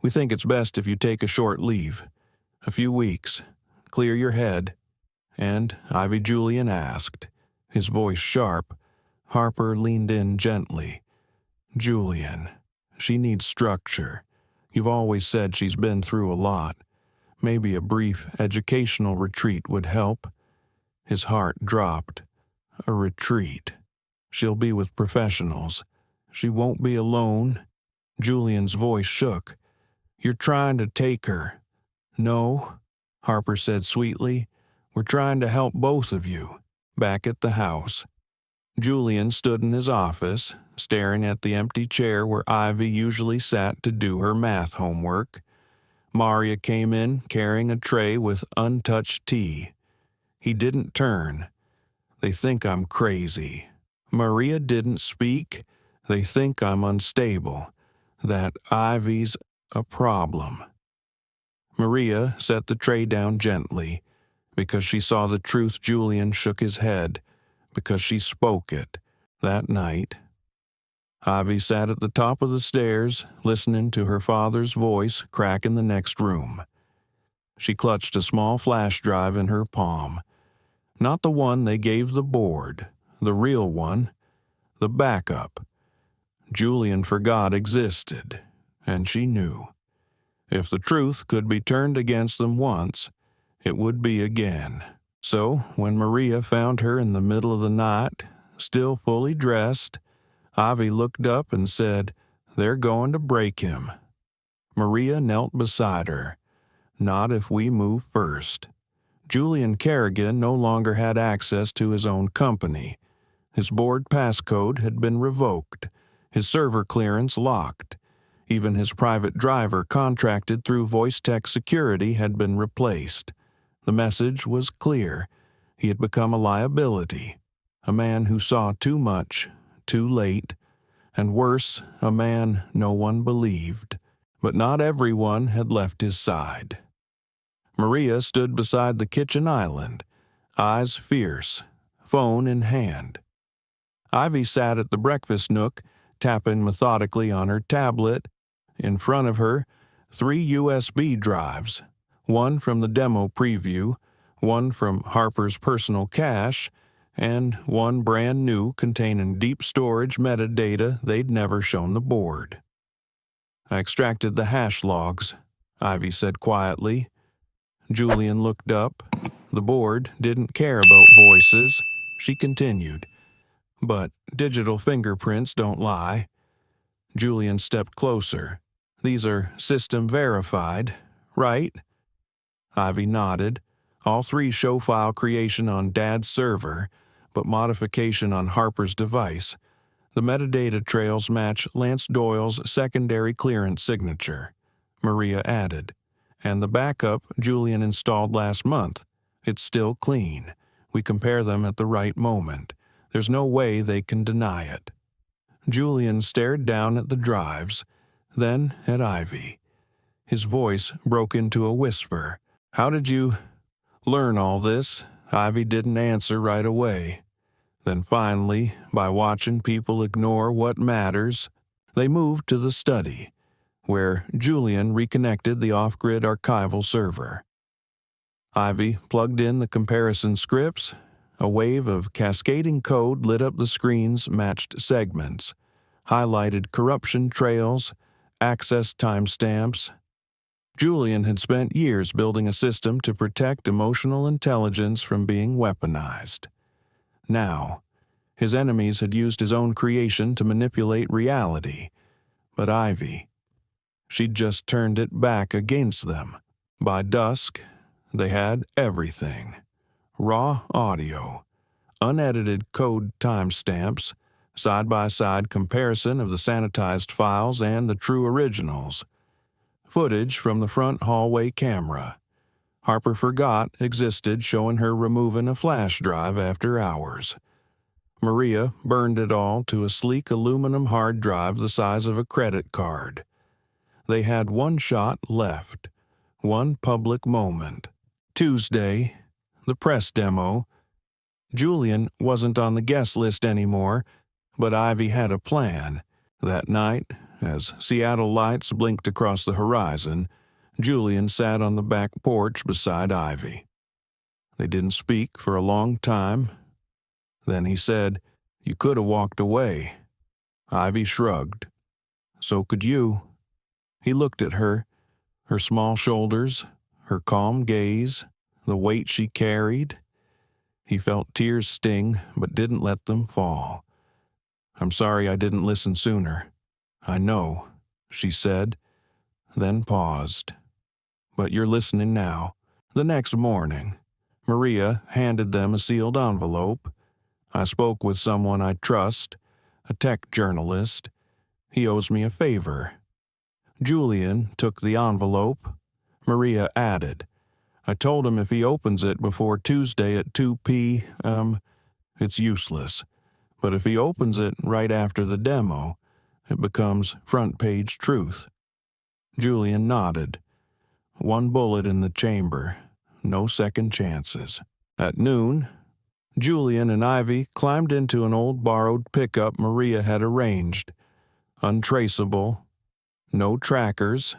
We think it's best if you take a short leave. A few weeks. Clear your head. And Ivy Julian asked, his voice sharp. Harper leaned in gently. Julian, she needs structure. You've always said she's been through a lot. Maybe a brief educational retreat would help. His heart dropped. A retreat. She'll be with professionals. She won't be alone. Julian's voice shook. You're trying to take her. No, Harper said sweetly. We're trying to help both of you. Back at the house. Julian stood in his office, staring at the empty chair where Ivy usually sat to do her math homework. Maria came in carrying a tray with untouched tea. He didn't turn. They think I'm crazy. Maria didn't speak. They think I'm unstable. That Ivy's a problem. Maria set the tray down gently, because she saw the truth. Julian shook his head, because she spoke it that night. Ivy sat at the top of the stairs, listening to her father's voice crack in the next room. She clutched a small flash drive in her palm. Not the one they gave the board, the real one, the backup. Julian forgot existed, and she knew. If the truth could be turned against them once, it would be again. So, when Maria found her in the middle of the night, still fully dressed, Ivy looked up and said, "They're going to break him." Maria knelt beside her. "Not if we move first." Julian Kerrigan no longer had access to his own company. His board passcode had been revoked, his server clearance locked. Even his private driver contracted through Voice Tech Security had been replaced. The message was clear. He had become a liability, a man who saw too much, too late, and worse, a man no one believed. But not everyone had left his side. Maria stood beside the kitchen island, eyes fierce, phone in hand. Ivy sat at the breakfast nook, tapping methodically on her tablet. In front of her, 3 USB drives, one from the demo preview, one from Harper's personal cache, and one brand new containing deep storage metadata they'd never shown the board. "I extracted the hash logs," Ivy said quietly. Julian looked up. The board didn't care about voices. She continued, "But digital fingerprints don't lie." Julian stepped closer. "These are system verified, right?" Ivy nodded. "All 3 show file creation on Dad's server, but modification on Harper's device. The metadata trails match Lance Doyle's secondary clearance signature," Maria added. "And the backup Julian installed last month. It's still clean. We compare them at the right moment. There's no way they can deny it." Julian stared down at the drives, then at Ivy. His voice broke into a whisper. "How did you learn all this?" Ivy didn't answer right away. Then finally, by watching people ignore what matters, they moved to the study, where Julian reconnected the off-grid archival server. Ivy plugged in the comparison scripts. A wave of cascading code lit up the screen's matched segments, highlighted corruption trails, access timestamps. Julian had spent years building a system to protect emotional intelligence from being weaponized. Now, his enemies had used his own creation to manipulate reality. But Ivy, she'd just turned it back against them. By dusk, they had everything. Raw audio, unedited code timestamps, side-by-side comparison of the sanitized files and the true originals. Footage from the front hallway camera. Harper forgot existed, showing her removing a flash drive after hours. Maria burned it all to a sleek aluminum hard drive the size of a credit card. They had one shot left, one public moment. Tuesday, the press demo. Julian wasn't on the guest list anymore, but Ivy had a plan. That night, as Seattle lights blinked across the horizon, Julian sat on the back porch beside Ivy. They didn't speak for a long time. Then he said, "You could have walked away." Ivy shrugged. "So could you." He looked at her, her small shoulders, her calm gaze, the weight she carried. He felt tears sting, but didn't let them fall. "I'm sorry I didn't listen sooner." "I know," she said, then paused. "But you're listening now." The next morning, Maria handed them a sealed envelope. "I spoke with someone I trust, a tech journalist. He owes me a favor." Julian took the envelope. Maria added, "I told him if he opens it before Tuesday at 2 p.m., it's useless. But if he opens it right after the demo, it becomes front-page truth." Julian nodded. One bullet in the chamber. No second chances. At noon, Julian and Ivy climbed into an old borrowed pickup Maria had arranged. Untraceable. No trackers.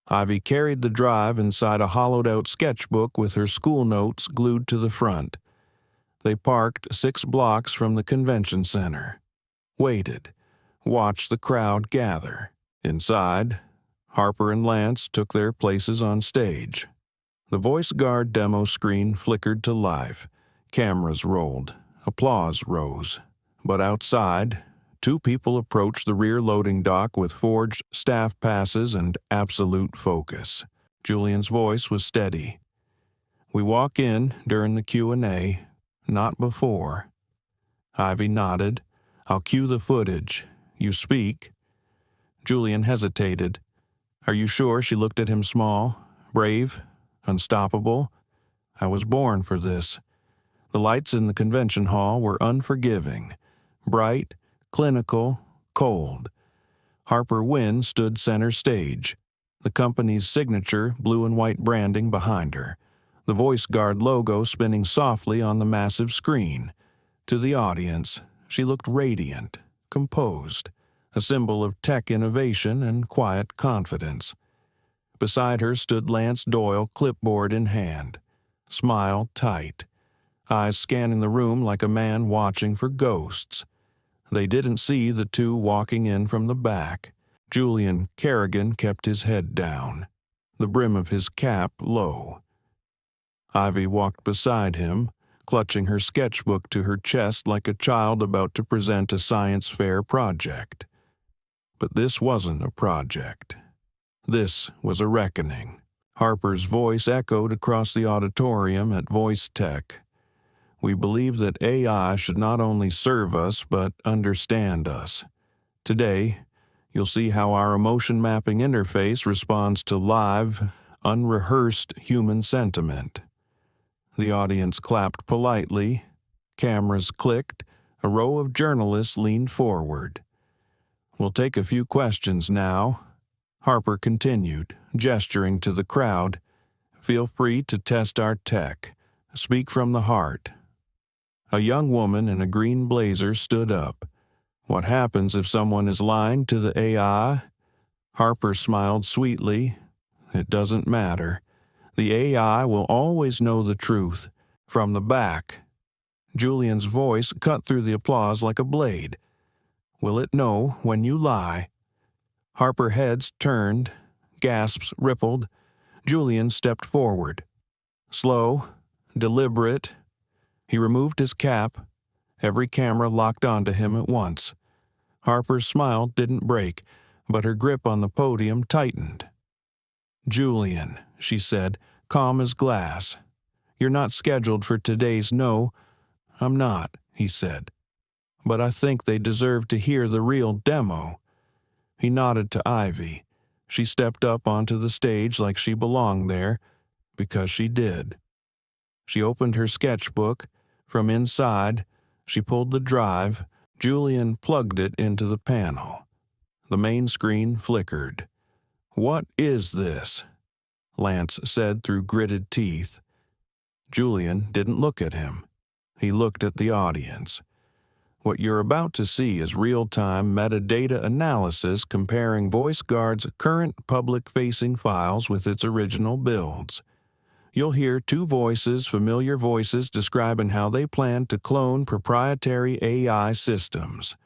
Ivy carried the drive inside a hollowed-out sketchbook with her school notes glued to the front. They parked 6 blocks from the convention center. Waited. Watched the crowd gather. Inside, Harper and Lance took their places on stage. The Voice Guard demo screen flickered to life. Cameras rolled. Applause rose. But outside, 2 people approached the rear loading dock with forged staff passes and absolute focus. Julian's voice was steady. "We walk in during the Q&A, not before." Ivy nodded. "I'll cue the footage. You speak." Julian hesitated. "Are you sure?" She looked at him small, brave, unstoppable. "I was born for this." The lights in the convention hall were unforgiving. Bright, clinical, cold. Harper Wynn stood center stage, the company's signature blue and white branding behind her, the Voice Guard logo spinning softly on the massive screen. To the audience, she looked radiant, composed, a symbol of tech innovation and quiet confidence. Beside her stood Lance Doyle, clipboard in hand, smile tight, eyes scanning the room like a man watching for ghosts. They didn't see the 2 walking in from the back. Julian Kerrigan kept his head down, the brim of his cap low. Ivy walked beside him, clutching her sketchbook to her chest like a child about to present a science fair project. But this wasn't a project. This was a reckoning. Harper's voice echoed across the auditorium at Voice Tech. "We believe that AI should not only serve us, but understand us. Today, you'll see how our emotion mapping interface responds to live, unrehearsed human sentiment." The audience clapped politely. Cameras clicked. A row of journalists leaned forward. "We'll take a few questions now." Harper continued, gesturing to the crowd. "Feel free to test our tech. Speak from the heart." A young woman in a green blazer stood up. "What happens if someone is lying to the AI?" Harper smiled sweetly. "It doesn't matter. The AI will always know the truth. From the back." Julian's voice cut through the applause like a blade. "Will it know when you lie?" Harper's heads turned. Gasps rippled. Julian stepped forward. Slow, deliberate. He removed his cap. Every camera locked onto him at once. Harper's smile didn't break, but her grip on the podium tightened. "Julian," she said, calm as glass. "You're not scheduled for today's no." "I'm not," he said. "But I think they deserve to hear the real demo." He nodded to Ivy. She stepped up onto the stage like she belonged there, because she did. She opened her sketchbook. From inside, she pulled the drive. Julian plugged it into the panel. The main screen flickered. "What is this?" Lance said through gritted teeth. Julian didn't look at him. He looked at the audience. What you're about to see is real-time metadata analysis comparing Voice Guard's current public-facing files with its original builds. You'll hear 2 voices, familiar voices, describing how they plan to clone proprietary AI systems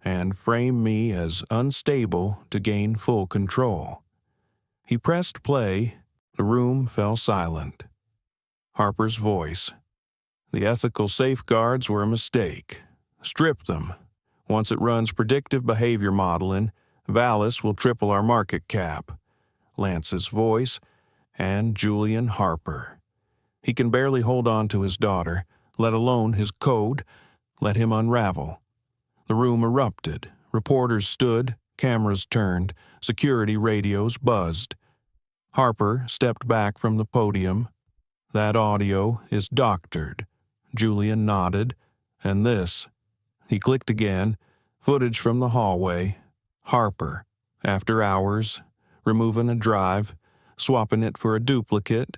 and frame me as unstable to gain full control. He pressed play. The room fell silent. Harper's voice. "The ethical safeguards were a mistake. Strip them. Once it runs predictive behavior modeling, Valis will triple our market cap." Lance's voice, and Julian Harper. He can barely hold on to his daughter, let alone his code. Let him unravel. The room erupted. Reporters stood, cameras turned, security radios buzzed. Harper stepped back from the podium. "That audio is doctored." Julian nodded. "And this." He clicked again. Footage from the hallway. Harper, after hours, removing a drive, swapping it for a duplicate,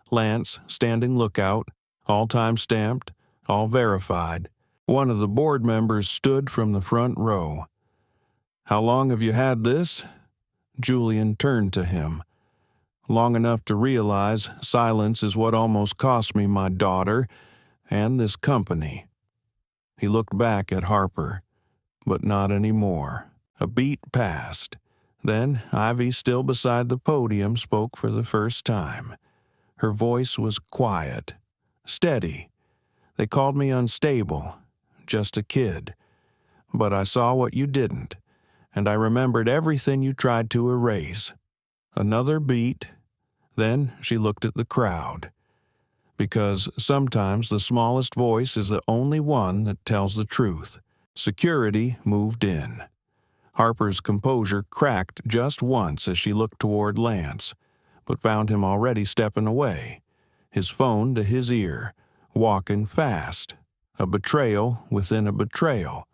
Lance standing lookout, all time-stamped, all verified. One of the board members stood from the front row. "How long have you had this?" Julian turned to him. "Long enough to realize silence is what almost cost me my daughter and this company." He looked back at Harper, but not anymore. A beat passed. Then Ivy, still beside the podium, spoke for the first time. Her voice was quiet, steady. "They called me unstable, just a kid. But I saw what you didn't, and I remembered everything you tried to erase." Another beat. Then she looked at the crowd. Because sometimes the smallest voice is the only one that tells the truth. Security moved in. Harper's composure cracked just once as she looked toward Lance, but found him already stepping away, his phone to his ear, walking fast. A betrayal within a betrayal.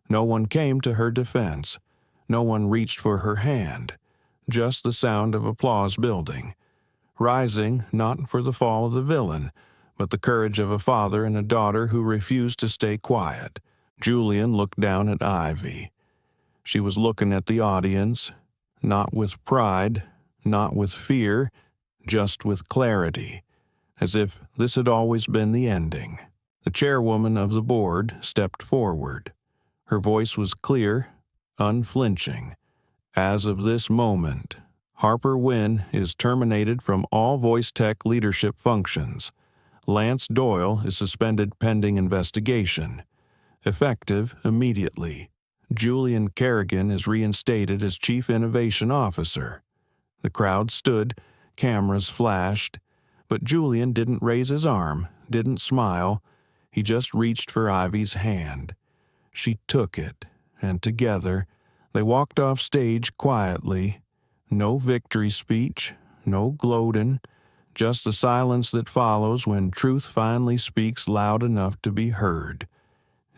No one came to her defense. No one reached for her hand. Just the sound of applause building. Rising not for the fall of the villain, but the courage of a father and a daughter who refused to stay quiet. Julian looked down at Ivy. She was looking at the audience, not with pride, not with fear, just with clarity, as if this had always been the ending. The chairwoman of the board stepped forward. Her voice was clear, unflinching. "As of this moment, Harper Wynn is terminated from all voice tech leadership functions. Lance Doyle is suspended pending investigation. Effective immediately. Julian Kerrigan is reinstated as Chief Innovation Officer." The crowd stood, cameras flashed, but Julian didn't raise his arm, didn't smile. He just reached for Ivy's hand. She took it, and together they walked off stage quietly. No victory speech, no gloating, just the silence that follows when truth finally speaks loud enough to be heard.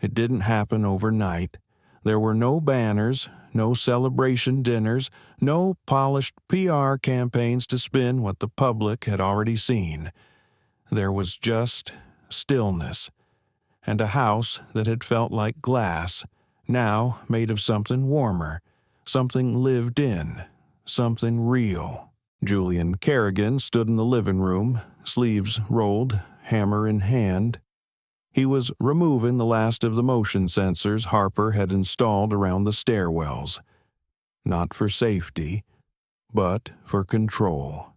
It didn't happen overnight. There were no banners, no celebration dinners, no polished PR campaigns to spin what the public had already seen. There was just stillness, and a house that had felt like glass, now made of something warmer, something lived in, something real. Julian Kerrigan stood in the living room, sleeves rolled, hammer in hand. He was removing the last of the motion sensors Harper had installed around the stairwells. Not for safety, but for control.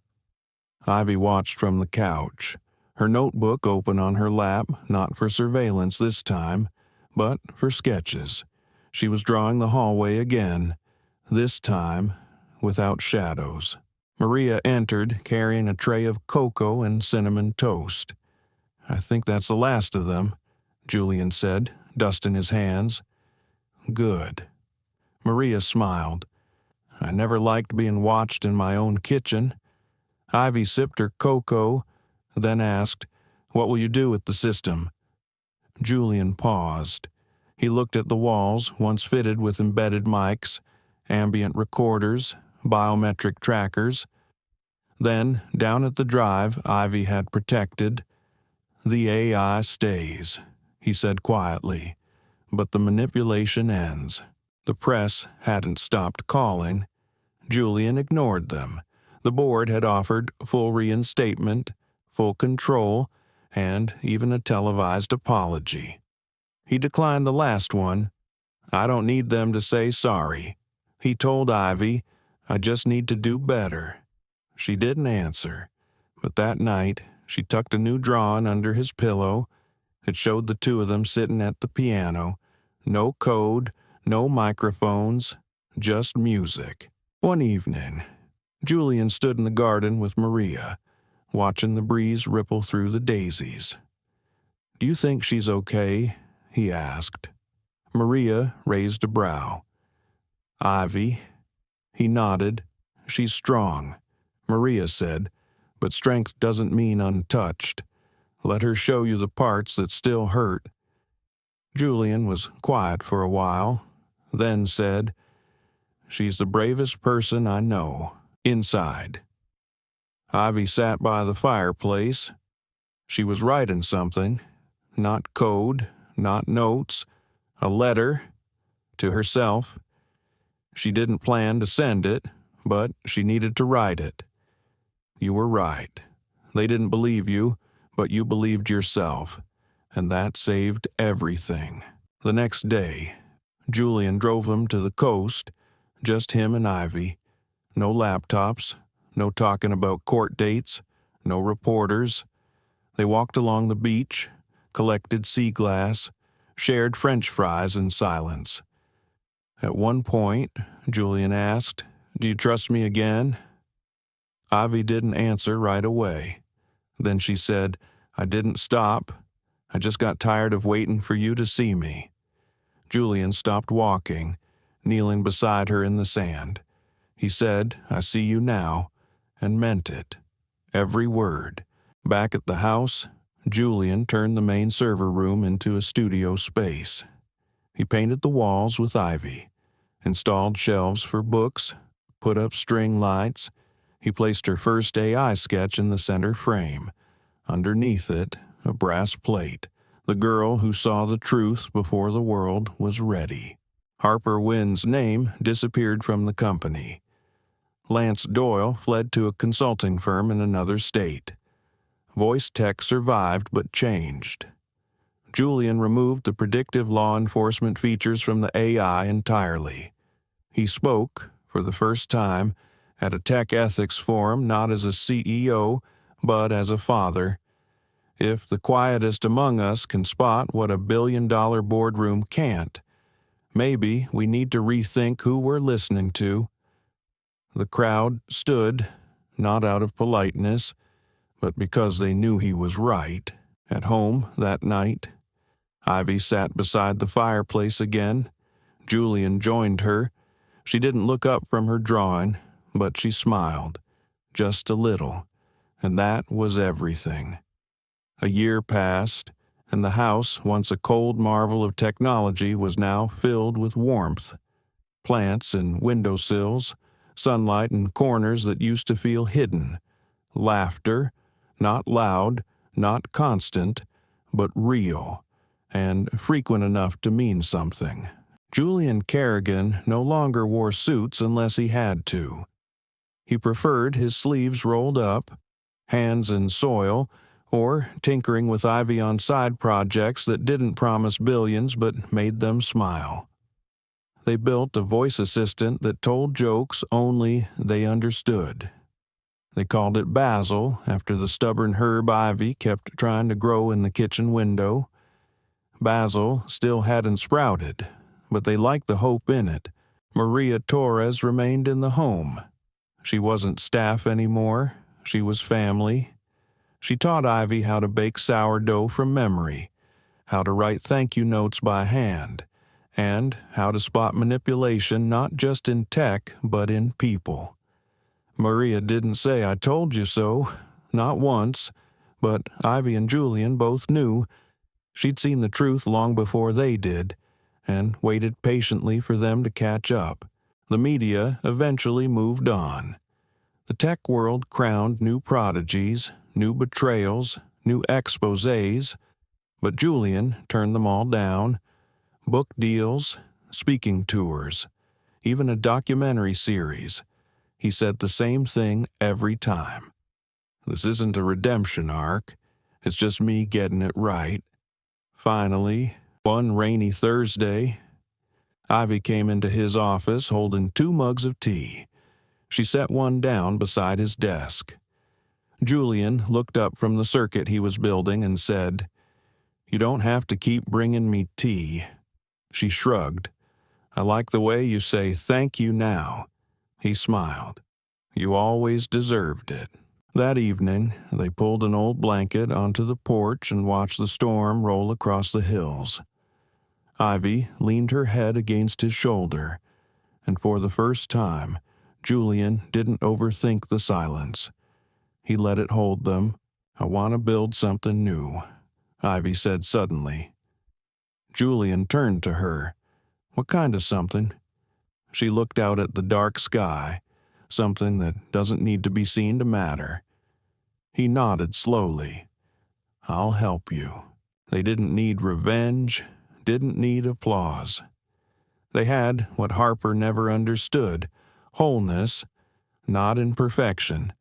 Ivy watched from the couch, her notebook open on her lap, not for surveillance this time, but for sketches. She was drawing the hallway again, this time without shadows. Maria entered, carrying a tray of cocoa and cinnamon toast. "I think that's the last of them," Julian said, dusting his hands. "Good." Maria smiled. "I never liked being watched in my own kitchen." Ivy sipped her cocoa, then asked, "What will you do with the system?" Julian paused. He looked at the walls, once fitted with embedded mics, ambient recorders, biometric trackers. Then, down at the drive Ivy had protected, "The AI stays," he said quietly, "but the manipulation ends." The press hadn't stopped calling. Julian ignored them. The board had offered full reinstatement, full control, and even a televised apology. He declined the last one. "I don't need them to say sorry." He told Ivy, "I just need to do better." She didn't answer, but that night she tucked a new drawing under his pillow. It showed the two of them sitting at the piano. No code, no microphones, just music. One evening, Julian stood in the garden with Maria, watching the breeze ripple through the daisies. "Do you think she's okay?" he asked. Maria raised a brow. "Ivy?" He nodded. "She's strong," Maria said, "but strength doesn't mean untouched. Let her show you the parts that still hurt." Julian was quiet for a while, then said, "She's the bravest person I know, inside." Ivy sat by the fireplace. She was writing something, not code, not notes, a letter to herself. She didn't plan to send it, but she needed to write it. You were right. They didn't believe you, but you believed yourself, and that saved everything. The next day, Julian drove them to the coast, just him and Ivy. No laptops, no talking about court dates, no reporters. They walked along the beach, collected sea glass, shared French fries in silence. At one point, Julian asked, "Do you trust me again?" Ivy didn't answer right away. Then she said, "I didn't stop. I just got tired of waiting for you to see me." Julian stopped walking, kneeling beside her in the sand. He said, "I see you now," and meant it. Every word. Back at the house, Julian turned the main server room into a studio space. He painted the walls with ivy, installed shelves for books, put up string lights. He placed her first AI sketch in the center frame. Underneath it, a brass plate. The girl who saw the truth before the world was ready. Harper Wynn's name disappeared from the company. Lance Doyle fled to a consulting firm in another state. Voice tech survived but changed. Julian removed the predictive law enforcement features from the AI entirely. He spoke, for the first time, at a tech ethics forum not as a CEO, but as a father. If the quietest among us can spot what a billion-dollar boardroom can't, maybe we need to rethink who we're listening to. The crowd stood, not out of politeness, but because they knew he was right. At home that night, Ivy sat beside the fireplace again. Julian joined her. She didn't look up from her drawing, but she smiled, just a little, and that was everything. A year passed, and the house, once a cold marvel of technology, was now filled with warmth. Plants in windowsills, sunlight in corners that used to feel hidden, laughter, not loud, not constant, but real, and frequent enough to mean something. Julian Kerrigan no longer wore suits unless he had to. He preferred his sleeves rolled up, hands in soil, or tinkering with ivy on side projects that didn't promise billions but made them smile. They built a voice assistant that told jokes only they understood. They called it Basil after the stubborn herb ivy kept trying to grow in the kitchen window. Basil still hadn't sprouted, but they liked the hope in it. Maria Torres remained in the home. She wasn't staff anymore. She was family. She taught Ivy how to bake sourdough from memory, how to write thank you notes by hand, and how to spot manipulation not just in tech but in people. Maria didn't say "I told you so," not once, but Ivy and Julian both knew. She'd seen the truth long before they did, and waited patiently for them to catch up. The media eventually moved on. The tech world crowned new prodigies, new betrayals, new exposés, but Julian turned them all down. Book deals, speaking tours, even a documentary series. He said the same thing every time. "This isn't a redemption arc. It's just me getting it right." Finally, one rainy Thursday, Ivy came into his office holding 2 mugs of tea. She set one down beside his desk. Julian looked up from the circuit he was building and said, "You don't have to keep bringing me tea." She shrugged. "I like the way you say thank you now." He smiled. "You always deserved it." That evening, they pulled an old blanket onto the porch and watched the storm roll across the hills. Ivy leaned her head against his shoulder, and for the first time, Julian didn't overthink the silence. He let it hold them. "I want to build something new," Ivy said suddenly. Julian turned to her. "What kind of something?" She looked out at the dark sky, something that doesn't need to be seen to matter. He nodded slowly. "I'll help you." They didn't need revenge, didn't need applause. They had what Harper never understood, wholeness, not in perfection,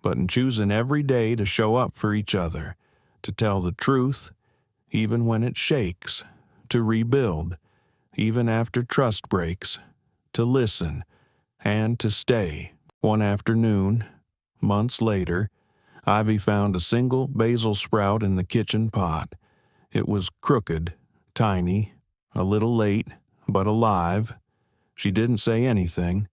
but in choosing every day to show up for each other, to tell the truth, even when it shakes, to rebuild, even after trust breaks, to listen, and to stay. One afternoon, months later, Ivy found a single basil sprout in the kitchen pot. It was crooked, tiny, a little late, but alive. She didn't say anything.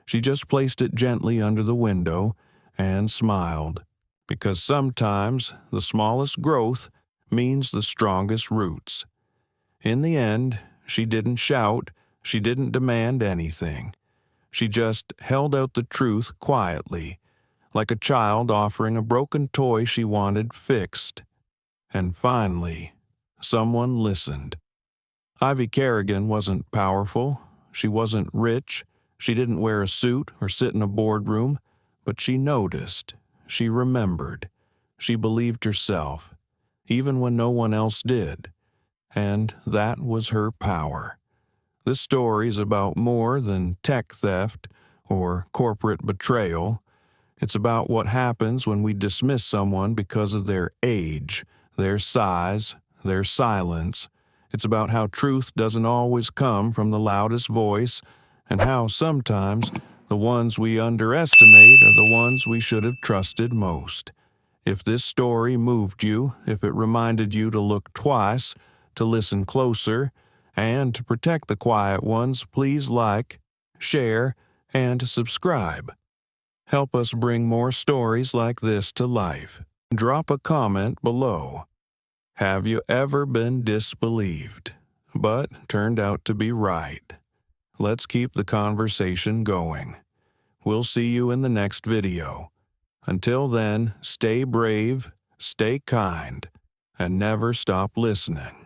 She just placed it gently under the window and smiled, because sometimes the smallest growth means the strongest roots. In the end, she didn't shout, she didn't demand anything. She just held out the truth quietly, like a child offering a broken toy she wanted fixed. And finally, someone listened. Ivy Kerrigan wasn't powerful, she wasn't rich, she didn't wear a suit or sit in a boardroom, but she noticed, she remembered, she believed herself, even when no one else did. And that was her power. This story is about more than tech theft or corporate betrayal. It's about what happens when we dismiss someone because of their age, their size, their silence. It's about how truth doesn't always come from the loudest voice, and how sometimes the ones we underestimate are the ones we should have trusted most. If this story moved you, if it reminded you to look twice, to listen closer, and to protect the quiet ones, please like, share, and subscribe. Help us bring more stories like this to life. Drop a comment below. Have you ever been disbelieved, but turned out to be right? Let's keep the conversation going. We'll see you in the next video. Until then, stay brave, stay kind, and never stop listening.